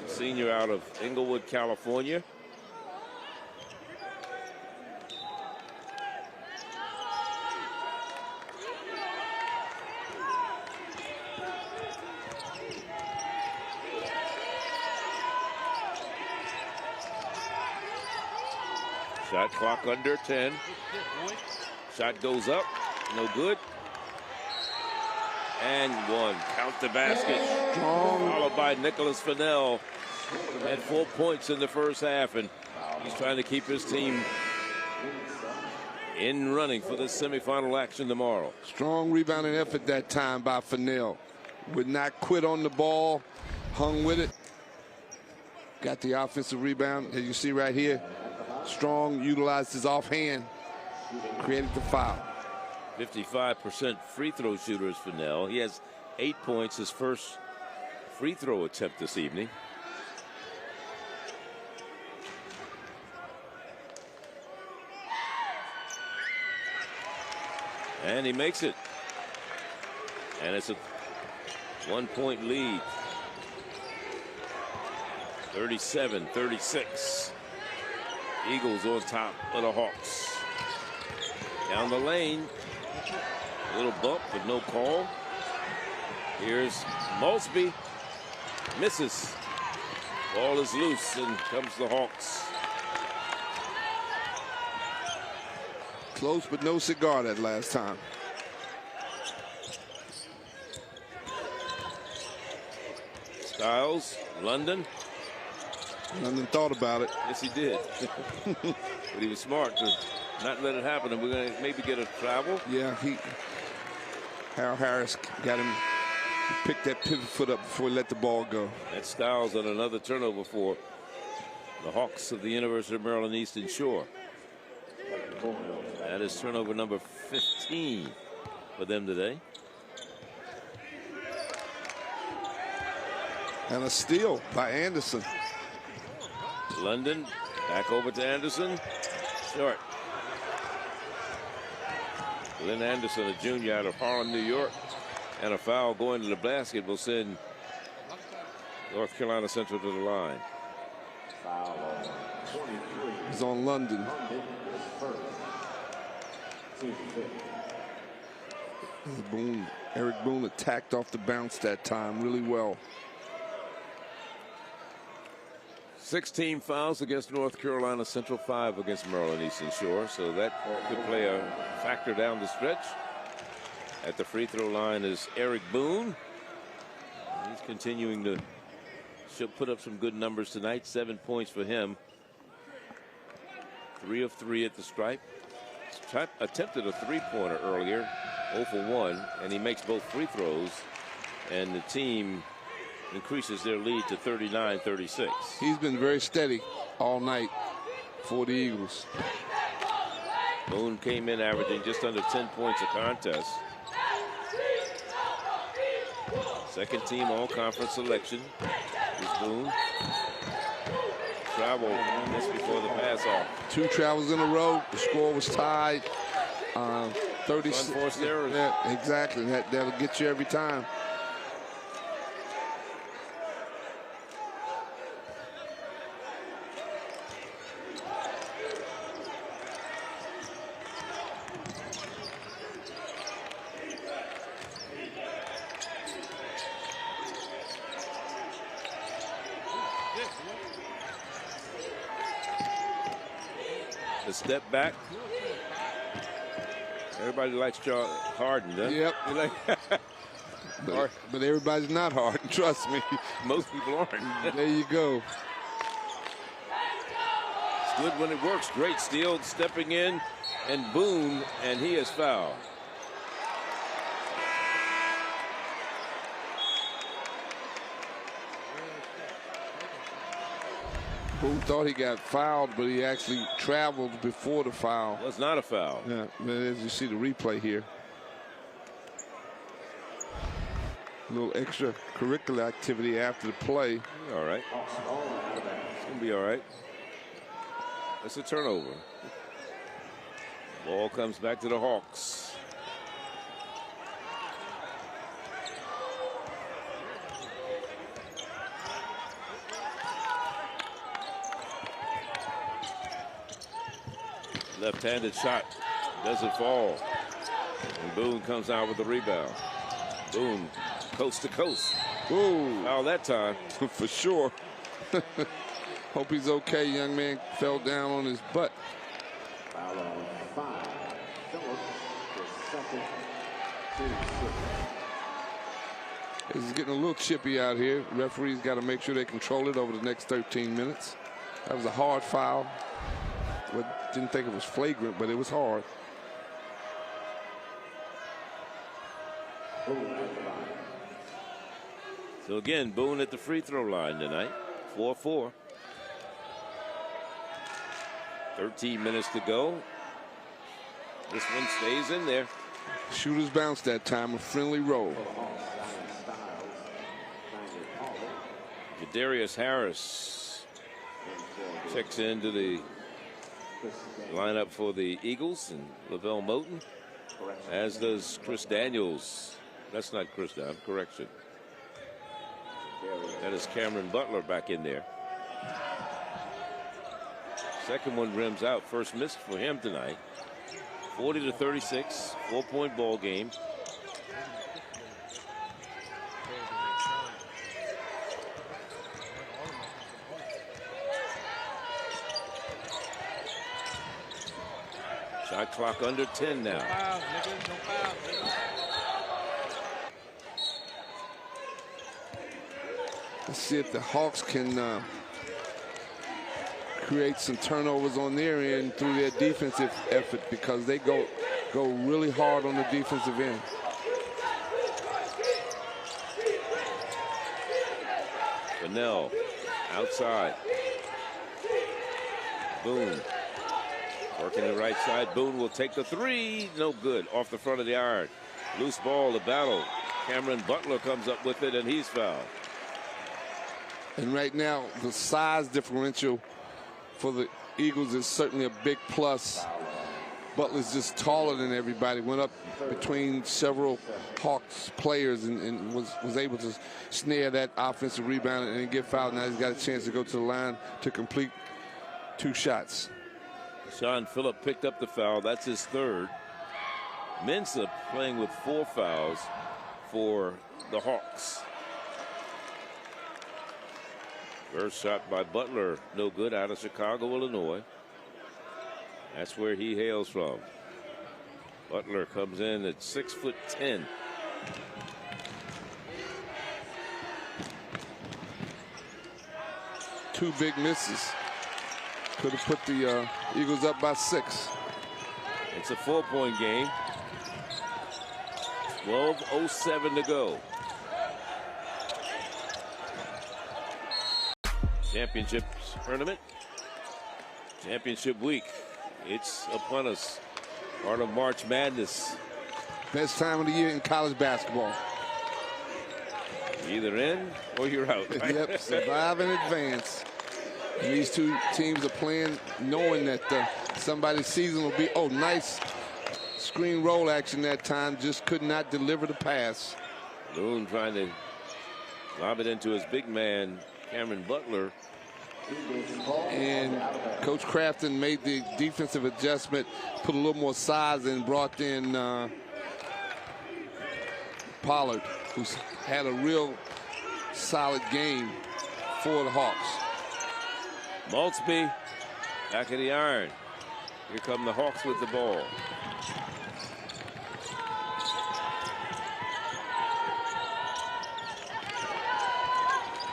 senior out of Inglewood, California. Shot clock under 10. Shot goes up, no good. And one. Count the basket. Followed by Nicholas Fennell. Had 4 points in the first half, and he's trying to keep his team in running for the semifinal action tomorrow. Strong rebounding effort that time by Fennell. Would not quit on the ball, hung with it. Got the offensive rebound, as you see right here. Strong utilized his offhand, created the foul. 55% free throw shooter is Fennell. He has 8 points, his first free throw attempt this evening. And he makes it. And it's a 1 point lead. 37-36. Eagles on top of the Hawks. Down the lane. A little bump, but no call. Here's Maltsby. Misses. Ball is loose, and comes the Hawks. Close, but no cigar that last time. Styles, London. London thought about it. Yes, he did. But he was smart to not let it happen, and we're going to maybe get a travel. Yeah, Harold Harris got him, picked that pivot foot up before he let the ball go. That's Styles on another turnover for the Hawks of the University of Maryland Eastern Shore. That is turnover number 15 for them today. And a steal by Anderson. London back over to Anderson. Short. Lynn Anderson, a junior out of Harlem, New York. And a foul going to the basket will send North Carolina Central to the line. It's on London. Eric Boone attacked off the bounce that time really well. 16 fouls against North Carolina Central, 5 against Maryland Eastern Shore. So that could play a factor down the stretch. At the free throw line is Eric Boone. He's continuing to put up some good numbers tonight. 7 points for him. 3 of 3 at the stripe. Attempted a three-pointer earlier, 0 for 1, and he makes both free throws. And the team increases their lead to 39-36. He's been very steady all night for the Eagles. Boone came in averaging just under 10 points a contest. Second team all-conference selection is Boone. Travel just before the pass-off. 2 travels in a row. The score was tied. 36. Unforced errors. Yeah, exactly. That'll get you every time. The step back. Everybody likes Charles Harden, huh? Yep. But everybody's not Harden, trust me. Most people aren't. There you go. It's good when it works. Great steal, stepping in, and Boone, and he is fouled. Boone thought he got fouled, but he actually traveled before the foul. Was not a foul. Yeah, as you see the replay here. A little extracurricular activity after the play. All right. It's going to be all right. That's a turnover. Ball comes back to the Hawks. Left-handed shot doesn't fall. And Boone comes out with the rebound. Boone, coast to coast. Ooh. Foul that time. For sure. Hope he's okay. Young man fell down on his butt. Foul on 5. Phillips, the second, 2-6. It's getting a little chippy out here. Referees got to make sure they control it over the next 13 minutes. That was a hard foul. Didn't think it was flagrant, but it was hard. So again, Boone at the free throw line tonight. 4-4. 13 minutes to go. This one stays in there. Shooter's bounce that time, a friendly roll. Jadarius Harris checks into the lineup for the Eagles, and Lavelle Moten, as does Chris Daniels. That's not Chris Daniels, correction. That is Cameron Butler back in there. Second one rims out. First miss for him tonight. 40-36, 4-point ball game. Shot clock under 10 now. Let's see if the Hawks can create some turnovers on their end through their defensive effort, because they go really hard on the defensive end. Bunnell outside. Boone working the right side. Boone will take the three. No good. Off the front of the iron. Loose ball, the battle. Cameron Butler comes up with it, and he's fouled. And right now, the size differential for the Eagles is certainly a big plus. Butler's just taller than everybody. Went up between several Hawks players and was able to snare that offensive rebound and get fouled. Now he's got a chance to go to the line to complete 2 shots. Sean Phillip picked up the foul. That's his 3rd. Mensah playing with 4 fouls for the Hawks. First shot by Butler, no good, out of Chicago, Illinois. That's where he hails from. Butler comes in at 6'10". Two big misses. Could have put the Eagles up by 6. It's a 4-point game. 12:07 to go. Championship tournament. Championship week. It's upon us. Part of March Madness. Best time of the year in college basketball. You're either in or you're out. Right? Yep, survive and advance. And these two teams are playing knowing that somebody's season will be, oh, nice screen roll action that time. Just could not deliver the pass. Loon trying to lob it into his big man, Cameron Butler. And Coach Crafton made the defensive adjustment, put a little more size and brought in Pollard, who's had a real solid game for the Hawks. Maltsby back of the iron. Here come the Hawks with the ball.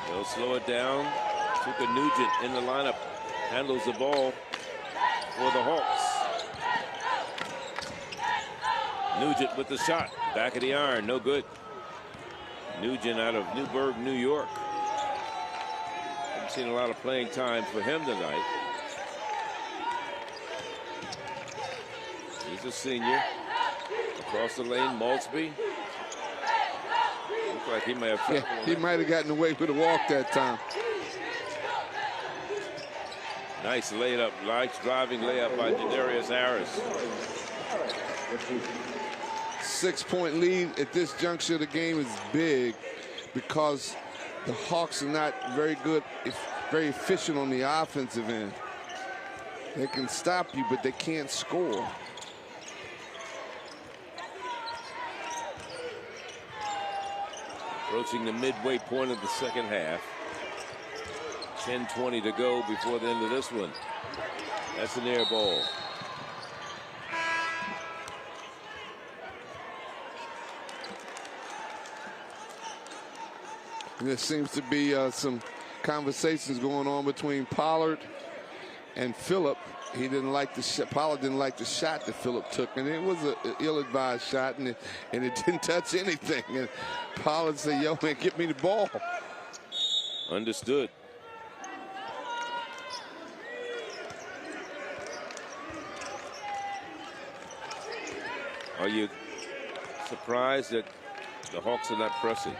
They'll slow it down. Tuka Nugent in the lineup handles the ball for the Hawks. Nugent with the shot. Back of the iron. No good. Nugent out of Newburgh, New York. Haven't seen a lot of playing time for him tonight. He's a senior. Across the lane, Maltsby. Looks like he may have. Yeah, he might have gotten away with a walk that time. Nice layup, nice driving layup by Jadarius Harris. 6-point lead at this juncture of the game is big because the Hawks are not very good, very efficient on the offensive end. They can stop you, but they can't score. Approaching the midway point of the second half. 10:20 to go before the end of this one. That's an air ball. There seems to be some conversations going on between Pollard and Phillip. He didn't like the shot. Pollard didn't like the shot that Phillip took, and it was an ill-advised shot, and it didn't touch anything. And Pollard said, "Yo, man, get me the ball." Understood. Are you surprised that the Hawks are not pressing?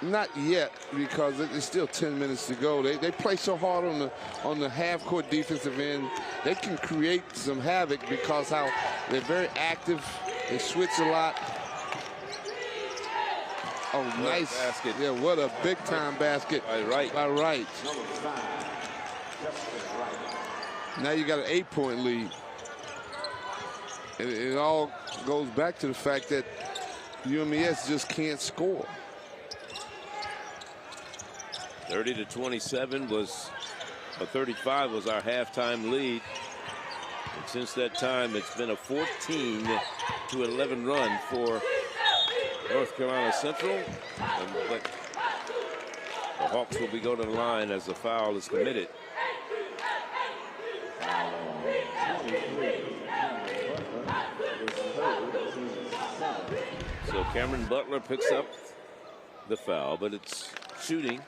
Not yet, because there's still 10 minutes to go. They play so hard on the half-court defensive end. They can create some havoc because how they're very active. They switch a lot. Oh, what nice basket! Yeah, what a big-time basket by Wright. By Wright. Now you got an 8-point lead. It all goes back to the fact that UMES just can't score. 30-27 was, or 35 was our halftime lead. And since that time, it's been a 14-11 run for North Carolina Central. But the Hawks will be going to the line as the foul is committed. So Cameron Butler picks up the foul, but it's shooting.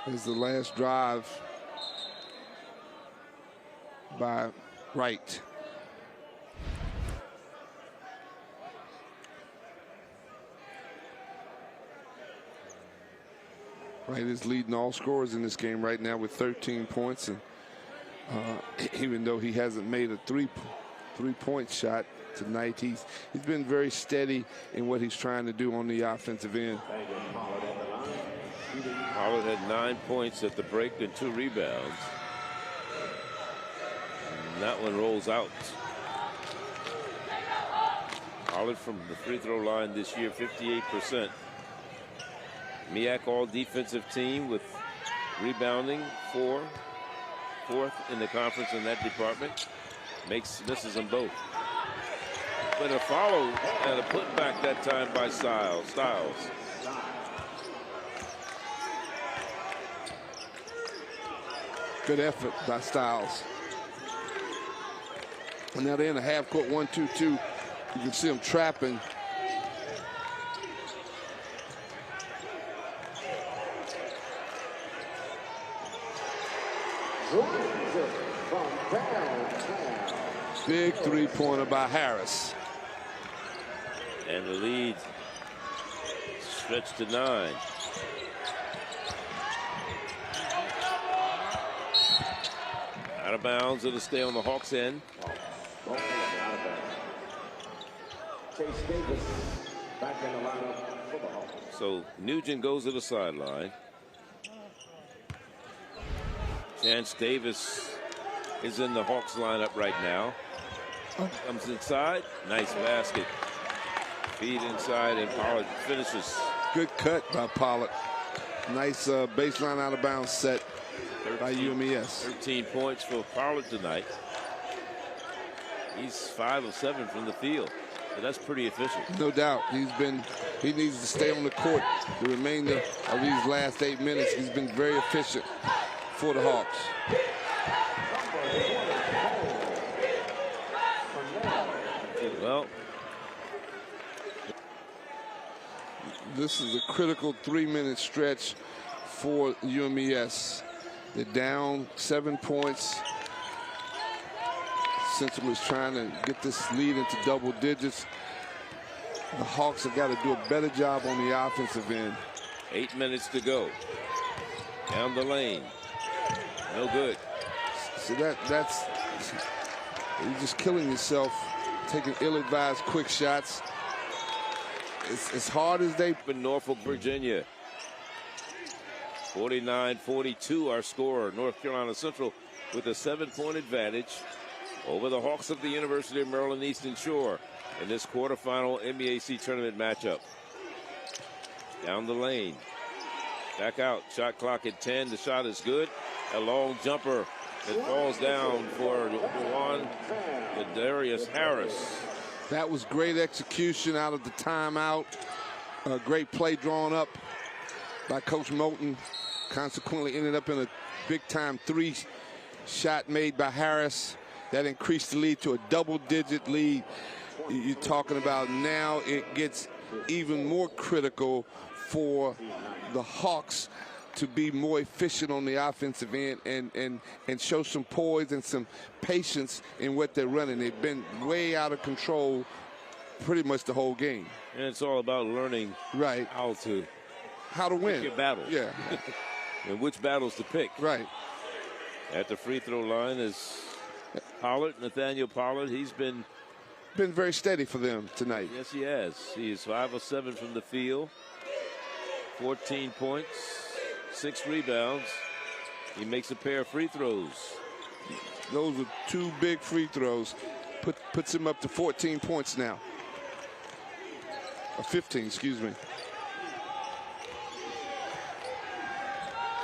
Here's the last drive by Wright. Wright is leading all scorers in this game right now with 13 points, and Even though he hasn't made a three-point shot tonight, he's been very steady in what he's trying to do on the offensive end. Pollard had 9 points at the break and 2 rebounds. And that one rolls out. Pollard from the free throw line this year, 58%. MEAC all defensive team with rebounding, fourth in the conference in that department. Misses them both. But a follow and a putback that time by Styles. Good effort by Styles. And now they're in a half-court 1-2-2. You can see them trapping. Big three-pointer by Harris. And the lead stretched to 9. Out of bounds, it'll stay on the Hawks' end. Chase Davis back in the lineup for the Hawks. So Nugent goes to the sideline. Chance Davis is in the Hawks lineup right now. Comes inside, nice basket. Feed inside and Pollard finishes. Good cut by Pollard. Nice baseline out of bounds set by UMES. 13 points for Pollard tonight. He's 5 of 7 from the field. So that's pretty efficient. No doubt. He needs to stay on the court the remainder of these last 8 minutes. He's been very efficient for the Hawks. Well, this is a critical 3-minute stretch for UMES. They're down 7 points. Central is trying to get this lead into double digits. The Hawks have got to do a better job on the offensive end. 8 minutes to go. Down the lane. No good. So that's you're just killing yourself, taking ill-advised quick shots. It's as hard as they. In Norfolk, Virginia. 49-42 our score. North Carolina Central with a 7-point advantage over the Hawks of the University of Maryland Eastern Shore in this quarterfinal MEAC tournament matchup. Down the lane. Back out. Shot clock at 10. The shot is good. A long jumper that falls down for Juwan Darius Harris. That was great execution out of the timeout. A great play drawn up by Coach Moulton. Consequently ended up in a big-time 3-shot made by Harris. That increased the lead to a double-digit lead. You're talking about now it gets even more critical for the Hawks to be more efficient on the offensive end and show some poise and some patience in what they're running. They've been way out of control pretty much the whole game. And it's all about learning how to win pick your battles. Yeah. And which battles to pick. Right. At the free throw line is Pollard, Nathaniel Pollard. He's been very steady for them tonight. Yes, he has. He is 5 of 7 from the field. 14 points, 6 rebounds. He makes a pair of free throws. Those are 2 big free throws. Puts him up to 14 points now. 15, excuse me.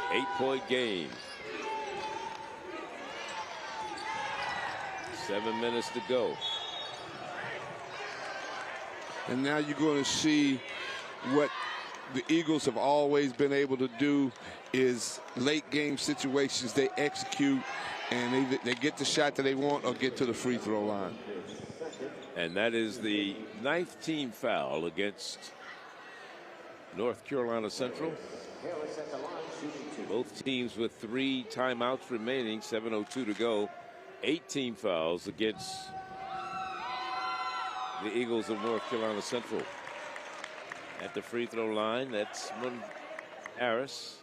8-point game. 7 minutes to go. And now you're going to see what the Eagles have always been able to do is late game situations they execute and they get the shot that they want or get to the free throw line. And that is the 9th team foul against North Carolina Central. Both teams with 3 timeouts remaining, 7:02 to go. 18 fouls against the Eagles of North Carolina Central. At the free throw line, that's Harris.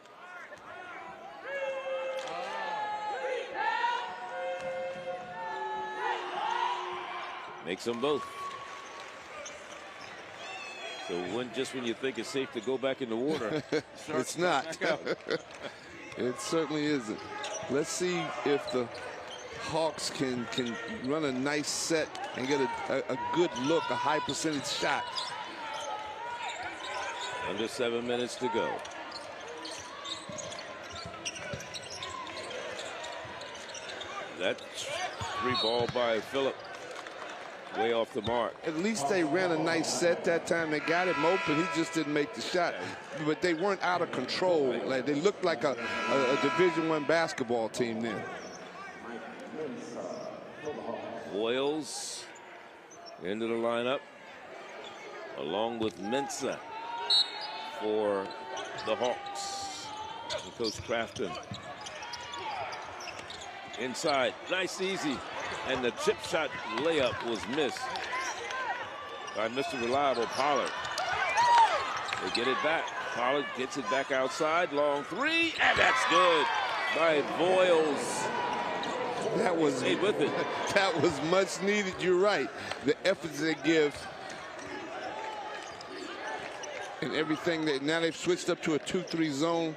Makes them both. So just when you think it's safe to go back in the water, it's not. It certainly isn't. Let's see if the Hawks can run a nice set and get a good look, a high percentage shot. Under 7 minutes to go. That three ball by Phillip, way off the mark. At least they ran a nice set that time. They got him open. He just didn't make the shot. But they weren't out of control. Like, they looked like a Division I basketball team then. Boyles into the lineup, along with Mensah for the Hawks. And Coach Crafton. Inside, nice, easy. And the chip shot layup was missed by Mr. Reliable Pollard. They get it back. Pollard gets it back outside. Long three, and that's good by Boyles. That was Stayed with it. That was much needed. You're right. The efforts they give and everything. Now they've switched up to a 2-3 zone.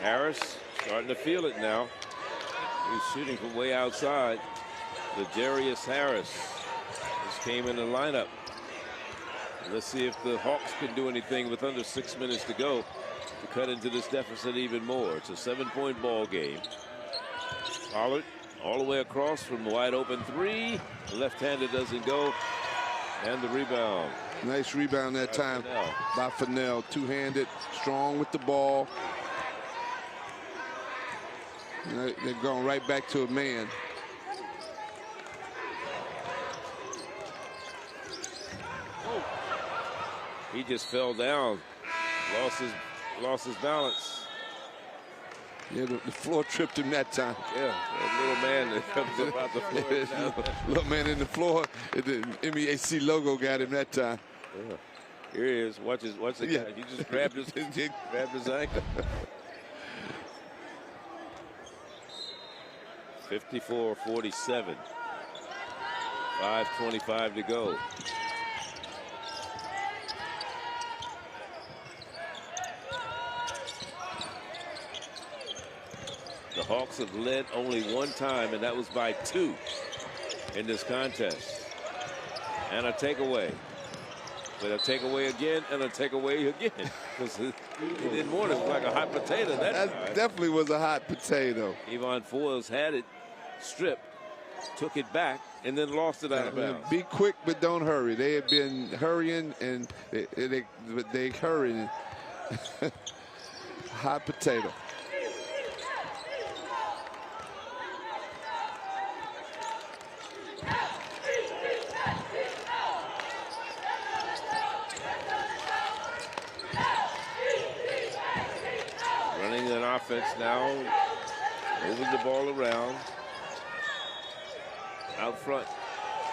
Harris starting to feel it now. He's shooting from way outside. Ladarius Harris just came in the lineup. Let's see if the Hawks can do anything with under 6 minutes to go to cut into this deficit even more. It's a 7-point ball game. Pollard all the way across from the wide open three. The left-hander doesn't go. And the rebound. Nice rebound that time by Fennell. Two-handed, strong with the ball. They're going right back to a man. He just fell down, lost his balance. Yeah, the floor tripped him that time. Yeah, that little man that comes up out the floor. Little man in the floor. The MEAC logo got him that time. Yeah. Here he is. Watch the guy. He just grabbed his ankle. 54-47. 5:25 to go. The Hawks have led only one time, and that was by 2 in this contest. And a takeaway. But a takeaway again, and a takeaway again. Because it didn't want it. It was like a hot potato that time. Definitely was a hot potato. Yvonne Foyles had it stripped, took it back, and then lost it out of bounds. Be quick, but don't hurry. They had been hurrying, and they hurrying. Hot potato. Running an offense now, moving the ball around. Out front,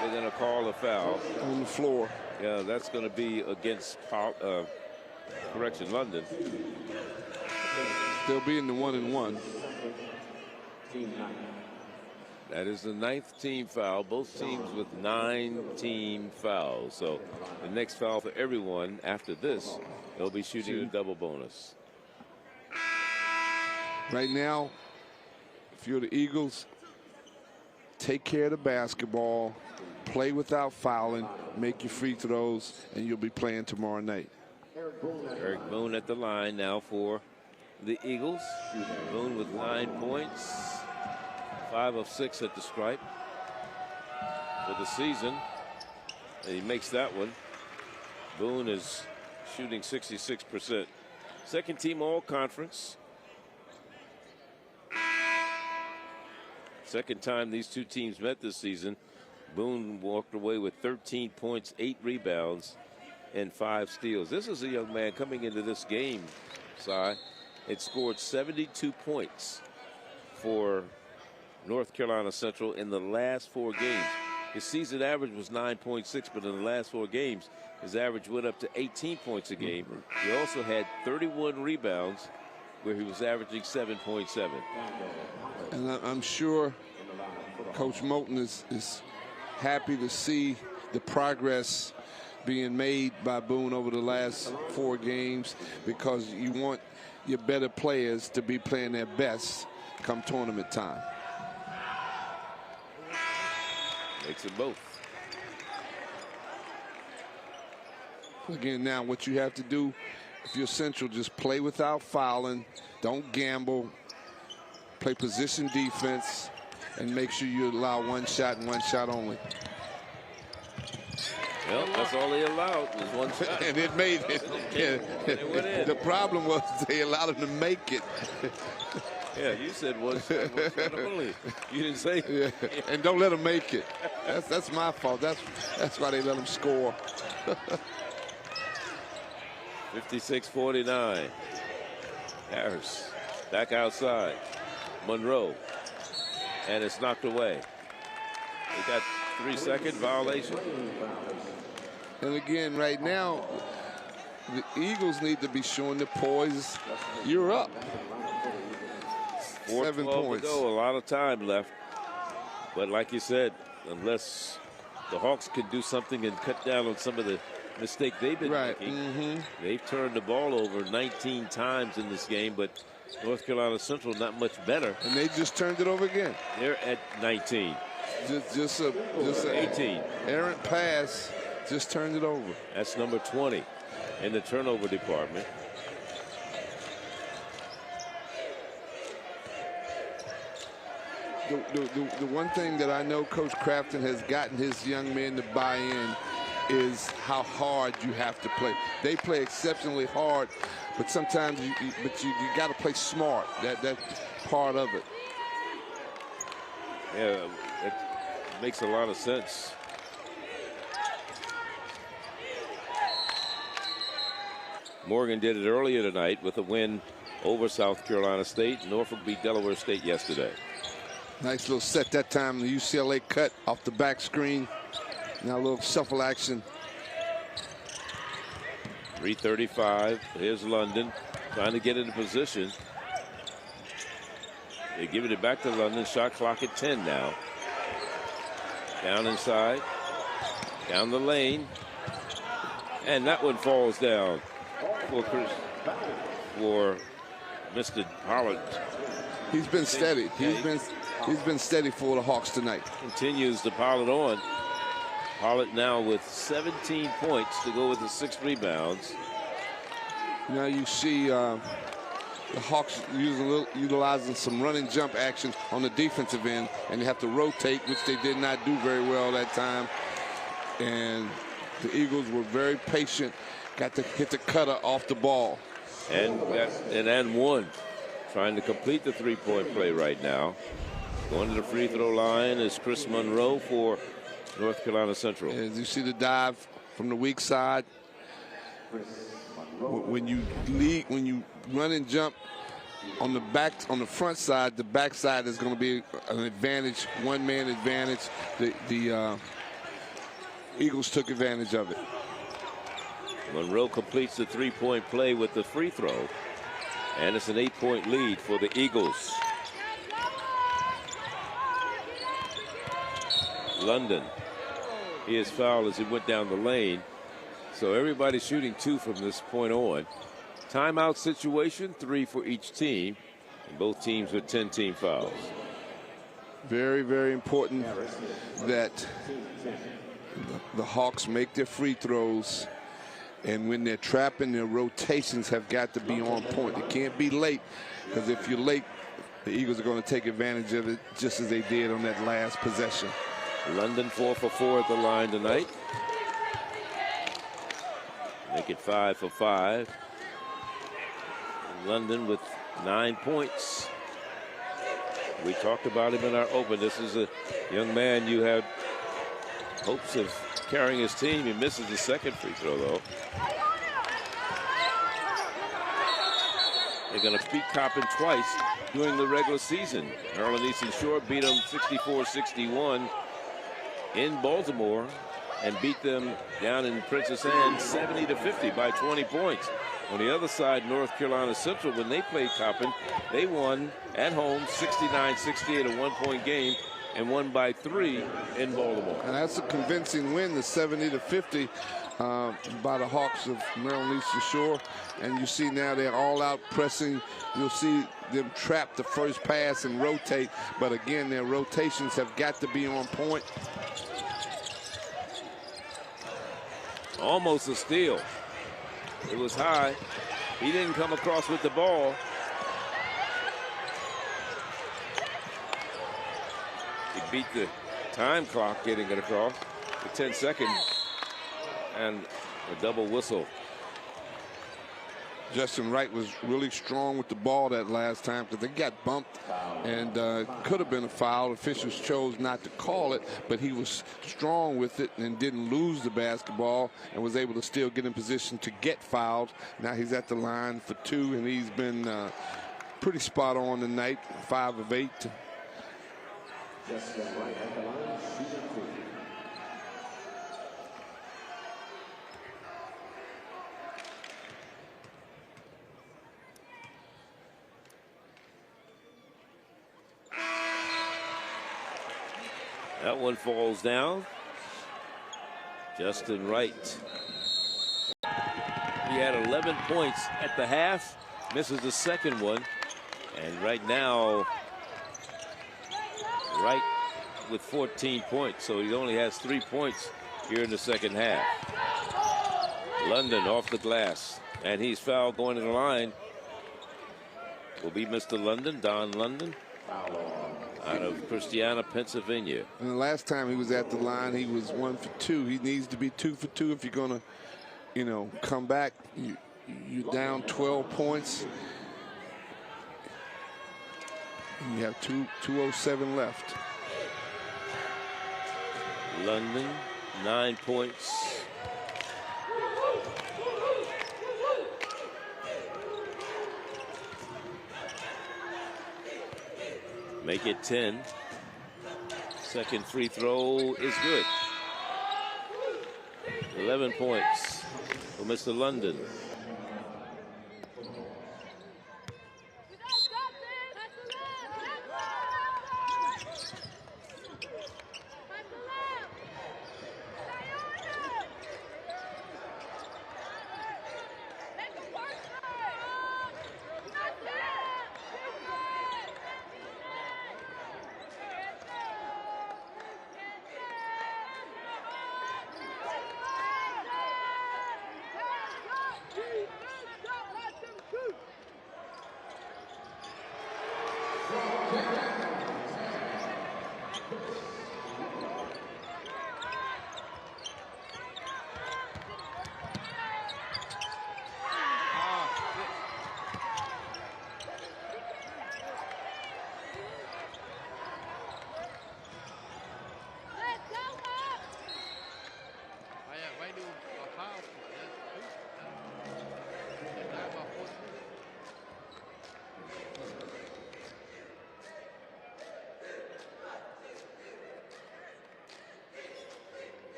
they're going to call a foul. On the floor. Yeah, that's going to be against London. They'll be in the 1-and-1. That is the 9th team foul. Both teams with 9 team fouls. So the next foul for everyone after this, they'll be shooting a double bonus. Right now, if you're the Eagles, take care of the basketball, play without fouling, make your free throws, and you'll be playing tomorrow night. Eric Boone at the line now for the Eagles. Boone with 9 points, 5 of 6 at the stripe for the season. And he makes that one. Boone is shooting 66%. Second team all conference. Second time these two teams met this season. Boone walked away with 13 points, 8 rebounds, and 5 steals. This is a young man coming into this game, Si. It scored 72 points for North Carolina Central in the last 4 games. His season average was 9.6, but in the last 4 games, his average went up to 18 points a game. He also had 31 rebounds where he was averaging 7.7. And I'm sure Coach Moulton is happy to see the progress being made by Boone over the last 4 games, because you want your better players to be playing their best come tournament time. Makes it both. Again, now what you have to do, if you're Central, just play without fouling. Don't gamble. Play position defense and make sure you allow 1 shot and 1 shot only. Well, that's all they allowed was 1 shot. And it made it. It went in. The problem was they allowed them to make it. Yeah, you said 1 shot, 1 shot only. You didn't say. Yeah. And don't let them make it. That's my fault. That's why they let them score. 56-49. Harris back outside. Monroe. And it's knocked away. They got 3-second violation. And again, right now, the Eagles need to be showing the poise. You're up. 7 points. To go, a lot of time left. But like you said, unless the Hawks can do something and cut down on some of the mistake they've been making. They've turned the ball over 19 times in this game, but North Carolina Central not much better. And they just turned it over again. They're at 19. Just a 18. Errant pass, just turned it over. That's number 20 in the turnover department. The one thing that I know Coach Crafton has gotten his young men to buy in is how hard you have to play. They play exceptionally hard, but sometimes you got to play smart. That's part of it. Yeah, it makes a lot of sense. Morgan did it earlier tonight with a win over South Carolina State. Norfolk beat Delaware State yesterday. Nice little set that time. The UCLA cut off the back screen. Now a little shuffle action. 3:35. Here's London trying to get into position. They give it back to London. Shot clock at 10 now. Down inside. Down the lane. And that one falls down for Mr. Pollard. He's been steady. He's been steady for the Hawks tonight. Continues to pile it on. Pollard now with 17 points to go with the 6 rebounds. Now you see the Hawks utilizing some run and jump action on the defensive end, and they have to rotate, which they did not do very well that time. And the Eagles were very patient, got to hit the cutter off the ball. And one, trying to complete the 3-point play right now. Going to the free throw line is Chris Monroe for North Carolina Central. As you see the dive from the weak side, when you run and jump on the front side, the back side is going to be an advantage, one-man advantage. The Eagles took advantage of it. Monroe completes the 3-point play with the free throw, and it's an 8-point lead for the Eagles. London, he is fouled as he went down the lane. So everybody's shooting 2 from this point on. Timeout situation, 3 for each team. And both teams with 10 team fouls. Very, very important that the Hawks make their free throws. And when they're trapping, their rotations have got to be on point. It can't be late, because if you're late, the Eagles are going to take advantage of it, just as they did on that last possession. London 4 for 4 at the line tonight. Make it 5 for 5. London with 9 points. We talked about him in our open. This is a young man you have hopes of carrying his team. He misses the second free throw, though. They're going to beat Coppin twice during the regular season. Maryland Eastern Shore beat them 64-61 in Baltimore and beat them down in Princess Anne 70-50 by 20 points. On the other side, North Carolina Central, when they played Coppin, they won at home 69-68, a one-point game, and won by 3 in Baltimore. And that's a convincing win, the 70-50 by the Hawks of Maryland Eastern Shore. And you see now they're all out pressing. You'll see them trap the first pass and rotate. But again, their rotations have got to be on point. Almost a steal. It was high. He didn't come across with the ball. He beat the time clock getting it across. The 10 seconds and a double whistle. Justin Wright was really strong with the ball that last time because they got bumped and could have been a foul. Officials chose not to call it, but he was strong with it and didn't lose the basketball and was able to still get in position to get fouled. Now he's at the line for 2, and he's been pretty spot on tonight, 5 of 8. Justin Wright at the line, shooting 3. That one falls down. Justin Wright. He had 11 points at the half, misses the second one. And right now, Wright with 14 points, so he only has 3 points here in the second half. London off the glass, and he's fouled going to the line. Will be Mr. London, Don London, out of Christiana, Pennsylvania. And the last time he was at the line, he was 1 for 2. He needs to be 2 for 2 if you're going to, you know, come back. You're down 12 points. You have 2:07 left. London, 9 points. Make it 10. Second free throw is good. 11 points for Mr. London.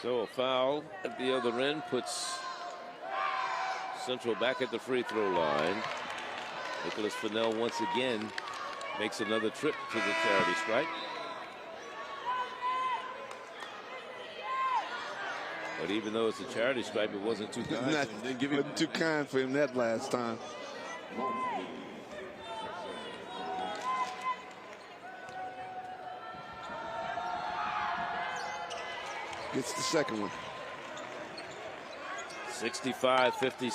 So a foul at the other end puts Central back at the free throw line. Nicholas Fennell once again makes another trip to the charity stripe. But even though it's a charity stripe, it wasn't too kind. Wasn't too kind for him that last time. Gets the second one. 65-56.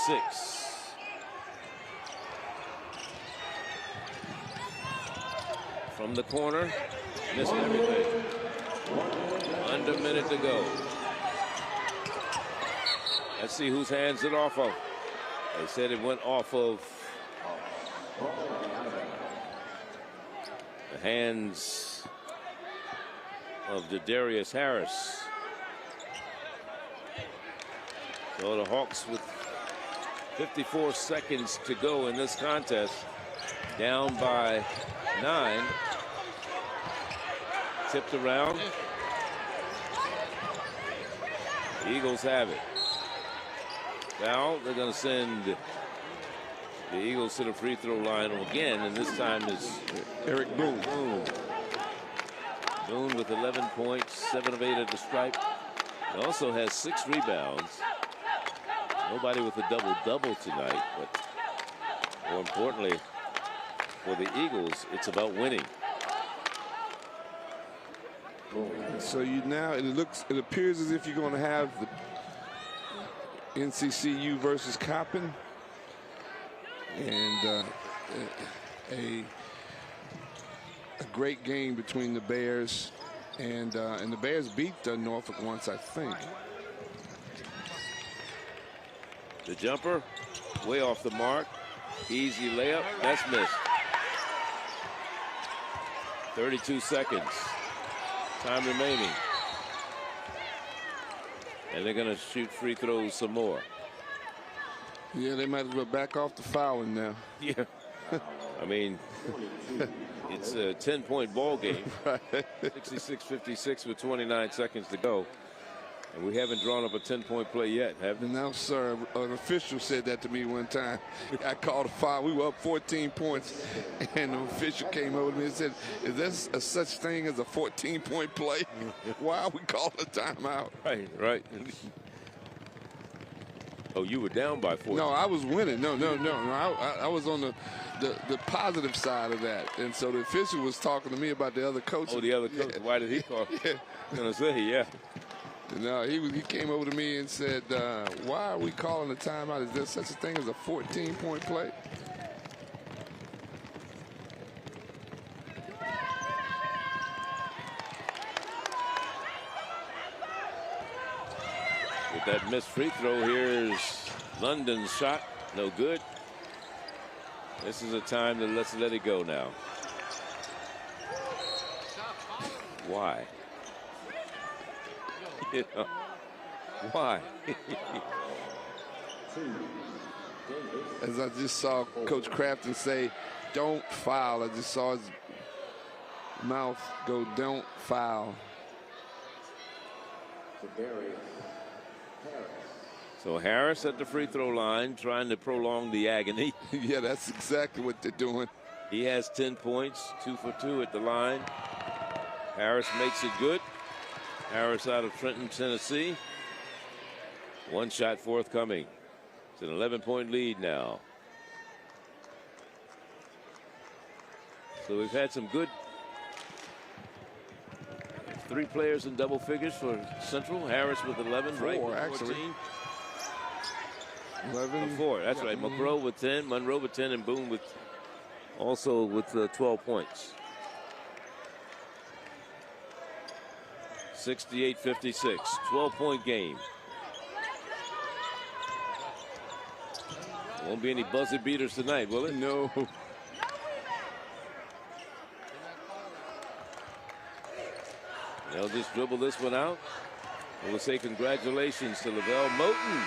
From the corner, missed everything. Under a minute to go. Let's see whose hands it off of. They said it went off of the hands of Darius Harris. So the Hawks with 54 seconds to go in this contest, down by 9. Tipped around. The Eagles have it. Now they're going to send the Eagles to the free throw line again, and this time is Eric Boone. Boone with 11 points, 7 of 8 at the stripe. He also has 6 rebounds. Nobody with a double-double tonight, but more importantly, for the Eagles, it's about winning. So it appears as if you're going to have the NCCU versus Coppin, and a great game between the Bears, and the Bears beat Norfolk once, I think. The jumper, way off the mark. Easy layup, that's missed. 32 seconds. Time remaining. And they're going to shoot free throws some more. Yeah, they might as well back off the fouling now. Yeah. I mean, it's a 10-point ball game. 66-56 with 29 seconds to go. And we haven't drawn up a 10-point play yet, have we? No, sir. An official said that to me one time. I called a foul. We were up 14 points, and the official came over to me and said, "Is there such thing as a 14-point play? Why are we calling a timeout?" Right. Oh, you were down by 14. No, I was winning. No. I was on the positive side of that, and so the official was talking to me about the other coach. Oh, the other coach. Yeah. Why did he call? Yeah. I'm gonna say, yeah. No, he came over to me and said, "Why are we calling a timeout? Is there such a thing as a 14-point play?" With that missed free throw, here's London's shot. No good. This is a time to let's let it go now. Why? You know, why? As I just saw Coach Crafton say, "Don't foul." I just saw his mouth go, "Don't foul." So Harris at the free throw line, trying to prolong the agony. Yeah, that's exactly what they're doing. He has 10 points, 2 for 2 at the line. Harris makes it good. Harris out of Trenton, Tennessee. One shot forthcoming. It's an 11-point lead now. So we've had some good 3 players in double figures for Central. Harris with 11, Four, right with 14. Actually. 11. 4, that's right. McGrow with 10, Monroe with 10, and Boone with also with 12 points. 68-56, 12-point game. Won't be any buzzer beaters tonight, will it? No. They'll just dribble this one out. And we'll say congratulations to Lavelle Moten.